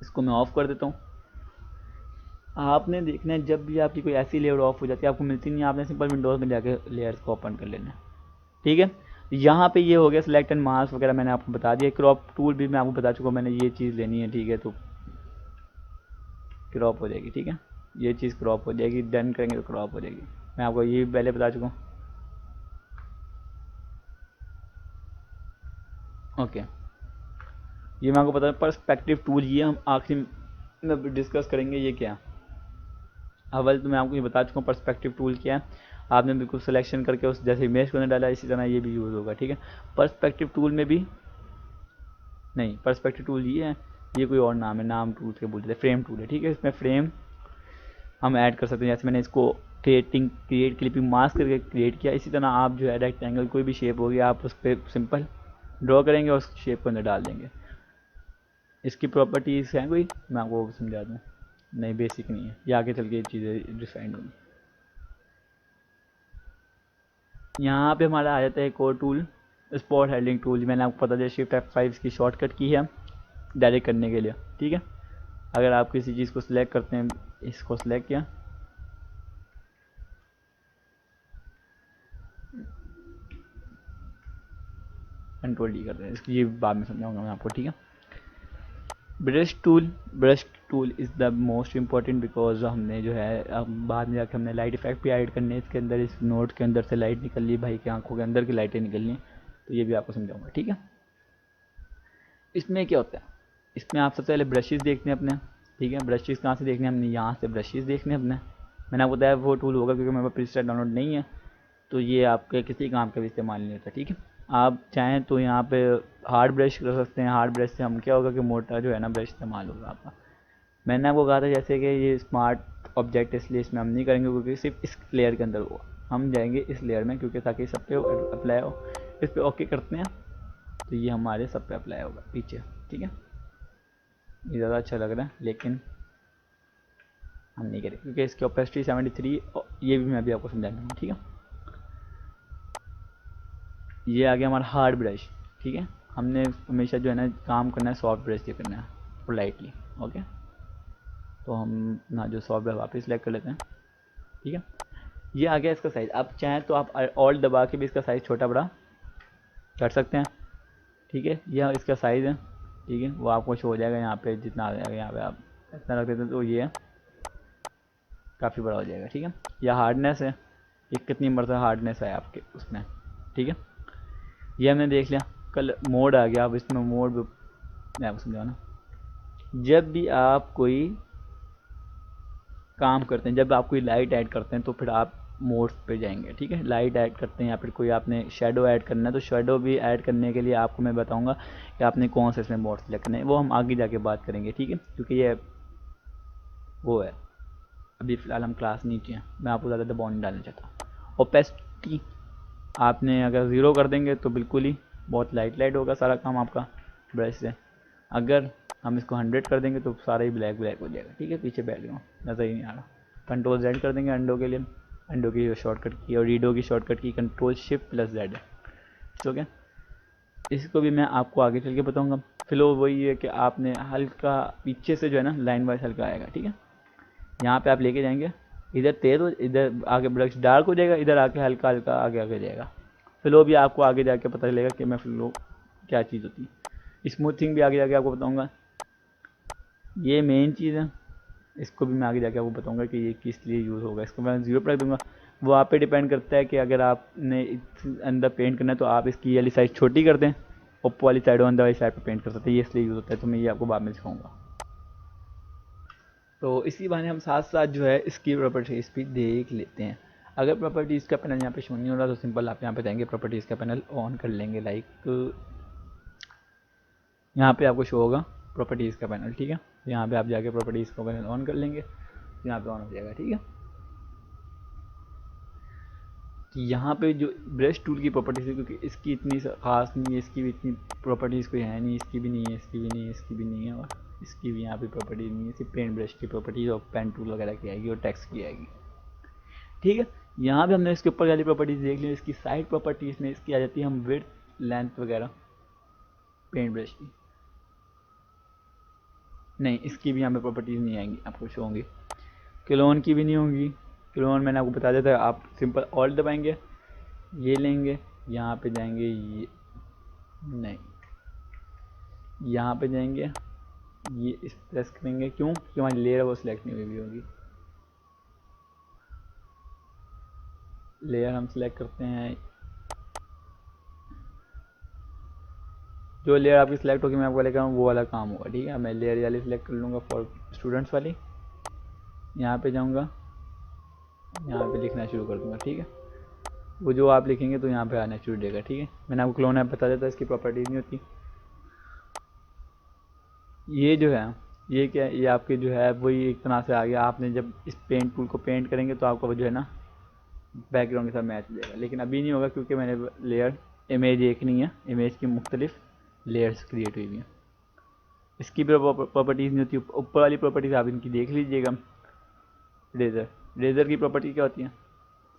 इसको मैं ऑफ़ कर देता हूँ। आपने देखना है जब भी आपकी कोई ऐसी लेयर ऑफ हो जाती है, आपको मिलती नहीं है, आपने सिंपल विंडोज़ में जाके लेयर्स को ओपन कर लेना है, ठीक है। यहाँ पे ये हो गया सिलेक्ट एंड मास्क वगैरह मैंने आपको बता दिया। क्रॉप टूल भी मैं आपको बता चुका हूँ, मैंने ये चीज़ लेनी है, ठीक है। तो क्रॉप हो जाएगी, ठीक है। ये चीज़ क्रॉप हो जाएगी, डन करेंगे तो क्रॉप हो जाएगी। मैं आपको ये पहले बता चुका हूँ, ओके। ये मैं आपको बता, पर्सपेक्टिव टूल ये हम आखिरी में डिस्कस करेंगे। ये क्या, अव्वल तो मैं आपको ये बता चुका हूँ पर्सपेक्टिव टूल क्या है। आपने बिल्कुल सिलेक्शन करके उस जैसे इमेज को डाला, इसी तरह ये भी यूज़ होगा, ठीक है। पर्सपेक्टिव टूल में भी नहीं, पर्सपेक्टिव टूल ये है, ये कोई और नाम है, नाम टूल के बोलते हैं। फ्रेम टूल है, ठीक है। इसमें फ्रेम हम ऐड कर सकते हैं, जैसे मैंने इसको क्रिएट क्लिपिंग मास्क करके क्रिएट किया, इसी तरह आप जो है रेक्टेंगल कोई भी शेप होगी आप उस पर सिंपल ड्रॉ करेंगे और उस शेप को अंदर डाल देंगे। इसकी प्रॉपर्टीज़ हैं कोई, मैं आपको समझा दूँ, नहीं बेसिक नहीं है, ये आगे चल के चीज़ें डिफाइंड होंगी। यहाँ पे हमारा आ जाता है एक और टूल, स्पॉट हेडिंग टूल। मैंने आपको पता चला शिफ्ट F5 की शॉर्टकट की है डायरेक्ट करने के लिए, ठीक है। अगर आप किसी चीज़ को सिलेक्ट करते हैं, इसको सिलेक्ट किया, कंट्रोल डी करते हैं, इसकी ये बाद में समझाऊंगा मैं आपको, ठीक है। Brush tool is the most important, because हमने जो है अब बाद में जाकर हमने लाइट इफेक्ट भी ऐड करने, इसके अंदर इस नोट के अंदर से लाइट निकल ली भाई की आंखों के अंदर की लाइटें निकलनी, तो ये भी आपको समझाऊंगा, ठीक है। इसमें क्या होता है, इसमें आप सबसे पहले ब्रशेज़ देखते हैं अपने, ठीक है। ब्रशेज़ कहाँ से देखने हैं हमने, यहाँ से ब्रशेज़ देखने हैं अपने। मैंने आपको बताया वो टूल होगा, क्योंकि मेरे पास प्रीसेट डाउनलोड नहीं है तो ये आपके किसी काम का भी इस्तेमाल नहीं होता, ठीक है। आप चाहें तो यहाँ पे हार्ड ब्रश कर सकते हैं। हार्ड ब्रश से हम क्या होगा कि मोटा जो है ना ब्रश इस्तेमाल होगा आपका। मैंने आपको कहा था जैसे कि ये स्मार्ट ऑब्जेक्ट, इसलिए इसमें हम नहीं करेंगे क्योंकि सिर्फ इस लेयर के अंदर होगा। हम जाएंगे इस लेयर में, क्योंकि ताकि सब पे अप्लाई हो। इस पर ओके करते हैं तो ये हमारे सब पे अप्लाई होगा पीछे, ठीक है। ये ज़्यादा अच्छा लग रहा है लेकिन हम नहीं करेंगे क्योंकि इसकी ओपेसिटी 73, ये भी मैं अभी आपको समझा दूँगा, ठीक है। ये आ गया हमारा हार्ड ब्रश, ठीक है। हमने हमेशा जो है ना काम करना है सॉफ्ट ब्रश से करना है और लाइटली, ओके। तो हम ना जो सॉफ्ट ब्रश वापस सेलेक्ट कर लेते हैं, ठीक है। ये आ गया इसका साइज़। आप चाहें तो आप ऑल्ट दबा के भी इसका साइज़ छोटा बड़ा कर सकते हैं, ठीक है। यह इसका साइज़ है, ठीक है, वो आपको शो हो जाएगा यहाँ पे जितना आ जाएगा। यहाँ पे आप इतना रख देते हैं तो ये काफ़ी बड़ा हो जाएगा, ठीक है। यह हार्डनेस है, ये कितनी मरतबा हार्डनेस है आपके उसमें, ठीक है। ये हमने देख लिया। कल मोड आ गया, अब इसमें मोड मैं आपको समझाऊँ ना, जब भी आप कोई काम करते हैं, जब आप कोई लाइट ऐड करते हैं तो फिर आप मोड्स पे जाएंगे, ठीक है। लाइट ऐड करते हैं या फिर कोई आपने शेडो ऐड करना है तो शेडो भी ऐड करने के लिए आपको मैं बताऊंगा कि आपने कौन से इसमें मोड सेलेक्ट करने हैं, वो हम आगे जाके बात करेंगे, ठीक है। क्योंकि ये वो है, अभी फ़िलहाल हम क्लास नीचे हैं, मैं आपको ज़्यादा दबाव नहीं डालना चाहता। ओपेसिटी आपने अगर ज़ीरो कर देंगे तो बिल्कुल ही बहुत लाइट होगा सारा काम आपका ब्रश से। अगर हम इसको 100 कर देंगे तो सारा ही ब्लैक हो जाएगा, ठीक है। पीछे बैकग्राउंड नज़र ही नहीं आ रहा। कंट्रोल Z कर देंगे अंडो के लिए, अंडो की शॉर्टकट की, और रीडो की शॉर्टकट की कंट्रोल शिफ्ट प्लस Z है, ठीक है। इसको भी मैं आपको आगे चल के बताऊँगा। फ्लो वही है कि आपने हल्का पीछे से जो है ना लाइन वाइज हल्का आएगा, ठीक है। यहाँ पे आप लेके जाएंगे, इधर तेज हो, इधर आगे ब्रश डार्क हो जाएगा, इधर आके हल्का हल्का आगे जाएगा। फ्लो भी आपको आगे जाके पता चलेगा कि मैं फ्लो क्या चीज़ होती है। स्मूथिंग भी आगे जाके आपको बताऊंगा, ये मेन चीज़ है। इसको भी मैं आगे जाके आपको बताऊंगा कि ये किस लिए यूज़ होगा। इसको मैं 0 पर रख दूंगा। वो आप पे डिपेंड करता है कि अगर आपने अंदर पेंट करना है तो आप इसकी वाली साइज़ छोटी कर दें, ओप्पो वाली साइड और अंदर वाली साइड पर पेंट कर सकते हैं, ये इसलिए यूज़ होता है। तो मैं ये आपको बाद में सिखाऊंगा। तो इसी बहाने हम साथ साथ जो है इसकी प्रॉपर्टीज़ भी देख लेते हैं। अगर प्रॉपर्टीज़ का पैनल यहाँ पे शो नहीं हो रहा तो सिंपल आप यहाँ पे जाएंगे, प्रॉपर्टीज़ का पैनल ऑन कर लेंगे। लाइक यहाँ पे आपको शो होगा प्रॉपर्टीज़ का पैनल, ठीक है। यहाँ पे आप जाके प्रॉपर्टीज़ का पैनल ऑन कर लेंगे, यहाँ पे ऑन हो जाएगा, ठीक है। यहाँ पे जो ब्रश टूल की प्रॉपर्टीज़ है, क्योंकि इसकी इतनी खास नहीं है, इसकी भी इतनी प्रॉपर्टीज़ कोई है नहीं, इसकी भी नहीं है, इसकी भी नहीं है, इसकी भी नहीं है, और इसकी भी यहाँ पे प्रॉपर्टीज़ नहीं है। सिर्फ पेंट ब्रश की प्रॉपर्टीज़ और पेन टूल वगैरह की आएगी और टेक्स्ट की आएगी, ठीक है। यहाँ पे हमने इसके ऊपर वाली प्रॉपर्टीज़ देख ली। इसकी साइड प्रॉपर्टीज़ में इसकी आ जाती है हम विड्थ लेंथ वगैरह पेंट ब्रश की। नहीं, इसकी भी यहाँ पे प्रॉपर्टीज़ नहीं आएंगी, आपको शो होंगी। क्लोन की भी नहीं होंगी। क्लोन मैंने आपको बता दिया था, आप सिंपल ऑल्ट दबाएंगे, ये लेंगे, यहाँ पे जाएंगे, ये नहीं, यहाँ पे जाएंगे, ये इस प्रेस करेंगे, क्यों? क्योंकि हमारी लेयर वो सिलेक्ट नहीं हुई होगी। लेयर हम सिलेक्ट करते हैं, जो लेयर आपकी सिलेक्ट होगी मैं आपको लेकर आऊँ वो वाला काम होगा, ठीक है। मैं लेयर वाली सिलेक्ट कर लूँगा फॉर स्टूडेंट्स वाली, यहाँ पे जाऊँगा, यहाँ पे लिखना शुरू कर दूँगा, ठीक है। वो जो आप लिखेंगे तो यहाँ पे आना शुरू हो जाएगा, ठीक है। मैंने आपको क्लोन ऐप बता देता, इसकी प्रॉपर्टीज़ नहीं होती। ये जो है, ये क्या है, ये आपके जो है वही एक तरह से आ गया। आपने जब इस पेंट टूल को पेंट करेंगे तो आपका वो जो है ना बैकग्राउंड के साथ मैच हो जाएगा, लेकिन अभी नहीं होगा क्योंकि मैंने लेयर इमेज एक नहीं है, इमेज की मुख्तलिफ लेयर्स क्रिएट हुई हैं। इसकी भी प्रॉपर्टीज़ नहीं होती। ऊपर वाली प्रॉपर्टीज़ आप इनकी देख लीजिएगा। रेज़र की प्रॉपर्टी क्या होती है?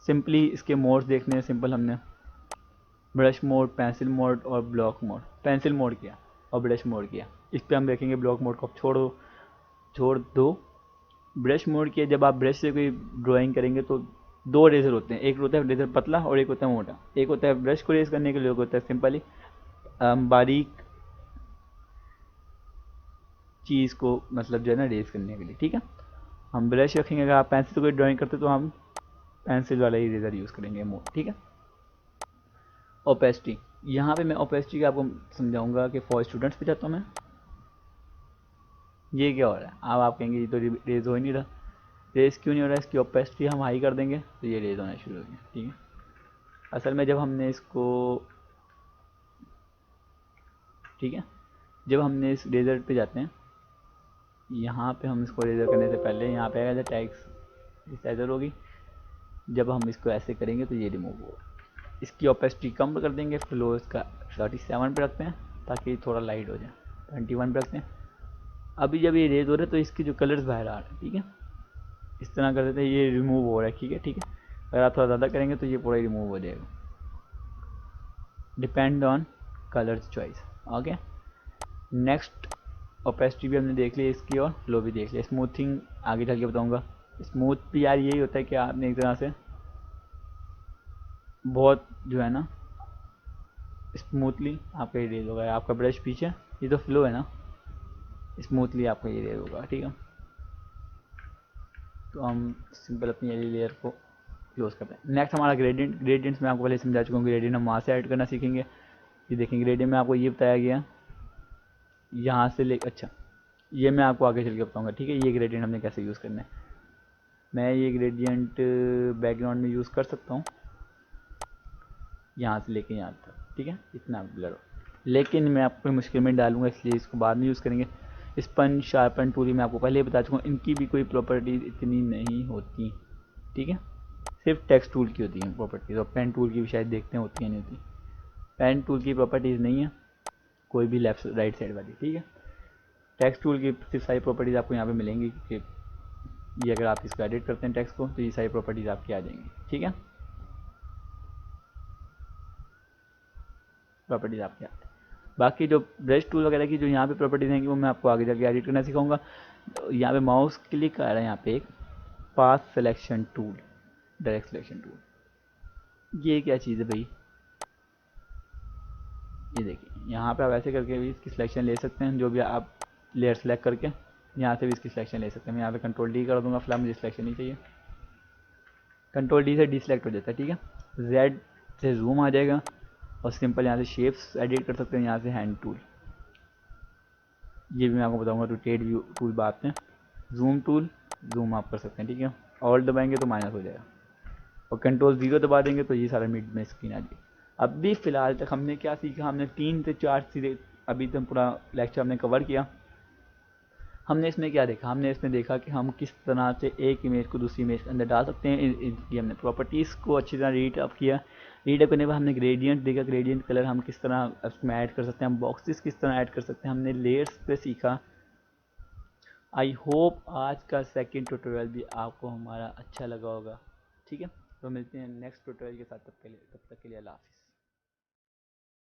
सिंपली इसके मोड्स देखने हैं। सिंपल हमने ब्रश मोड, पेंसिल मोड और ब्लॉक मोड, पेंसिल मोड किया और ब्रश मोड किया। इस पर हम देखेंगे ब्लॉक मोड को छोड़ दो। ब्रश मोड किया, जब आप ब्रश से कोई ड्राइंग करेंगे तो दो रेजर होते हैं, एक होता है रेजर पतला और एक होता है मोटा। एक होता है ब्रश को रेज करने के लिए, एक होता है सिंपली बारीक चीज़ को मतलब जो है ना रेज करने के लिए, ठीक है। हम ब्रश रखेंगे, अगर आप पेंसिल से कोई ड्राइंग करते तो हम पेंसिल वाला ही रेजर यूज़ करेंगे मोड, ठीक है। ओपेसिटी, यहाँ पे मैं ओपेसिटी का आपको समझाऊंगा कि फॉर स्टूडेंट्स पे जाता हूँ मैं। ये क्या हो रहा है? अब आप कहेंगे ये तो रेज हो ही नहीं रहा। रेज क्यों नहीं हो रहा है? इसकी ओपेसिटी हम हाई कर देंगे तो ये रेज होना शुरू हो गया, ठीक है। असल में जब हमने इसको, ठीक है, जब हमने इस रेजर पे जाते हैं, यहाँ पे हम इसको रेजर करने से पहले यहाँ पे आएगा टैग्स, इस रेजर होगी। जब हम इसको ऐसे करेंगे तो ये रिमूव होगा। इसकी ओपेसिटी कम कर देंगे, फ्लो इसका 37 पे रखते हैं ताकि थोड़ा लाइट हो जाए, 21 पे रखते हैं। अभी जब ये रेज हो रहा है तो इसके जो कलर्स बाहर आ रहे हैं, ठीक है, इस तरह कर देते हैं, ये रिमूव हो रहा है, ठीक है, ठीक है। अगर आप थोड़ा ज़्यादा करेंगे तो ये पूरा रिमूव हो जाएगा, depend on colours choice, okay. Next opacity भी हमने देख ली इसकी और फ्लो भी देख लिया। स्मूथिंग आगे चल के बताऊँगा। स्मूथ भी यार यही होता है कि आपने एक तरह से बहुत जो है ना स्मूथली आपका ये रेज होगा। आपका ब्रश पीछे, ये तो फ्लो है ना, स्मूथली आपका ये रेज होगा, ठीक है। तो हम सिंपल अपनी ये लेयर को क्लोज करते हैं। नेक्स्ट हमारा ग्रेडियंट। ग्रेडियंट्स में आपको पहले समझा चुका हूँ। ग्रेडियंट हम वहाँ से ऐड करना सीखेंगे। ये देखेंगे ग्रेडियंट में आपको ये बताया गया यहाँ से ले, अच्छा ये मैं आपको आगे चल के बताऊँगा, ठीक है। ये ग्रेडियंट हमने कैसे यूज़ करना है। मैं ये ग्रेडियंट बैकग्राउंड में यूज़ कर सकता हूँ यहाँ से लेके यहाँ तक, ठीक है, इतना ब्लर हो। लेकिन मैं आपको मुश्किल में डालूंगा, इसलिए इसको बाद में यूज़ करेंगे। स्पंज शार्पन टूल मैं आपको पहले ही बता चुका हूँ, इनकी भी कोई प्रॉपर्टीज़ इतनी नहीं होती, ठीक है, सिर्फ टेक्स्ट टूल की होती हैं प्रॉपर्टीज़, और पेन टूल की भी शायद देखते हैं होती है नहीं होती। पेन टूल की प्रॉपर्टीज़ नहीं है कोई भी लेफ्ट राइट साइड वाली, ठीक है। टेक्स्ट टूल की सिर्फ सारी प्रॉपर्टीज़ आपको यहाँ पे मिलेंगी, क्योंकि ये अगर आप इसको एडिट करते हैं टेक्स्ट को तो ये सारी प्रॉपर्टीज़ आपकी आ जाएंगी, ठीक है, प्रॉपर्टीज़ आपके आते हैं। बाकी जो ब्रश टूल वगैरह की जो यहाँ पे प्रॉपर्टीज़ हैं वो मैं आपको आगे जाके एडिट करना सिखाऊंगा। यहाँ पे माउस क्लिक आ रहा है, यहाँ पे एक path selection tool, direct selection tool, ये क्या चीज़ है भाई? ये देखिए यहाँ पे आप ऐसे करके भी इसकी सिलेक्शन ले सकते हैं, जो भी आप लेयर सेलेक्ट करके यहाँ से भी इसकी सिलेक्शन ले सकते हैं। मैं यहाँ पे कंट्रोल डी कर दूंगा, फिलहाल मुझे सिलेक्शन नहीं चाहिए, कंट्रोल डी से डी सेलेक्ट हो जाता है, ठीक है। जेड से जूम आ जाएगा, और सिंपल यहाँ से शेप्स एडिट कर सकते हैं, यहाँ से हैंड टूल, ये भी मैं आपको बताऊंगा रोटेट व्यू टूल बाद में। जूम टूल, जूम आप कर सकते हैं, ठीक है, ऑल दबाएंगे तो माइनस हो जाएगा, और कंट्रोल 0 दबा देंगे तो ये सारा मिड में स्क्रीन आ जाएगी। अभी फ़िलहाल तक हमने क्या सीखा, हमने 3 से 4 चीज़ें अभी तक पूरा लेक्चर हमने कवर किया। हमने इसमें क्या देखा, हमने इसमें देखा कि हम किस तरह से एक इमेज को दूसरी इमेज के अंदर डाल सकते हैं, इसकी हमने प्रॉपर्टीज़ को अच्छी तरह रीड अप किया। रीड अप करने के बाद हमने ग्रेडियंट देखा, ग्रेडियंट कलर हम किस तरह उसमें ऐड कर सकते हैं, हम बॉक्सेस किस तरह ऐड कर सकते हैं, हमने लेयर्स पे सीखा। आई होप आज का सेकंड ट्यूटोरियल भी आपको हमारा अच्छा लगा होगा, ठीक है। तो मिलते हैं नेक्स्ट ट्यूटोरियल के साथ, तब तक के लिए अल्लाह हाफ़िज़।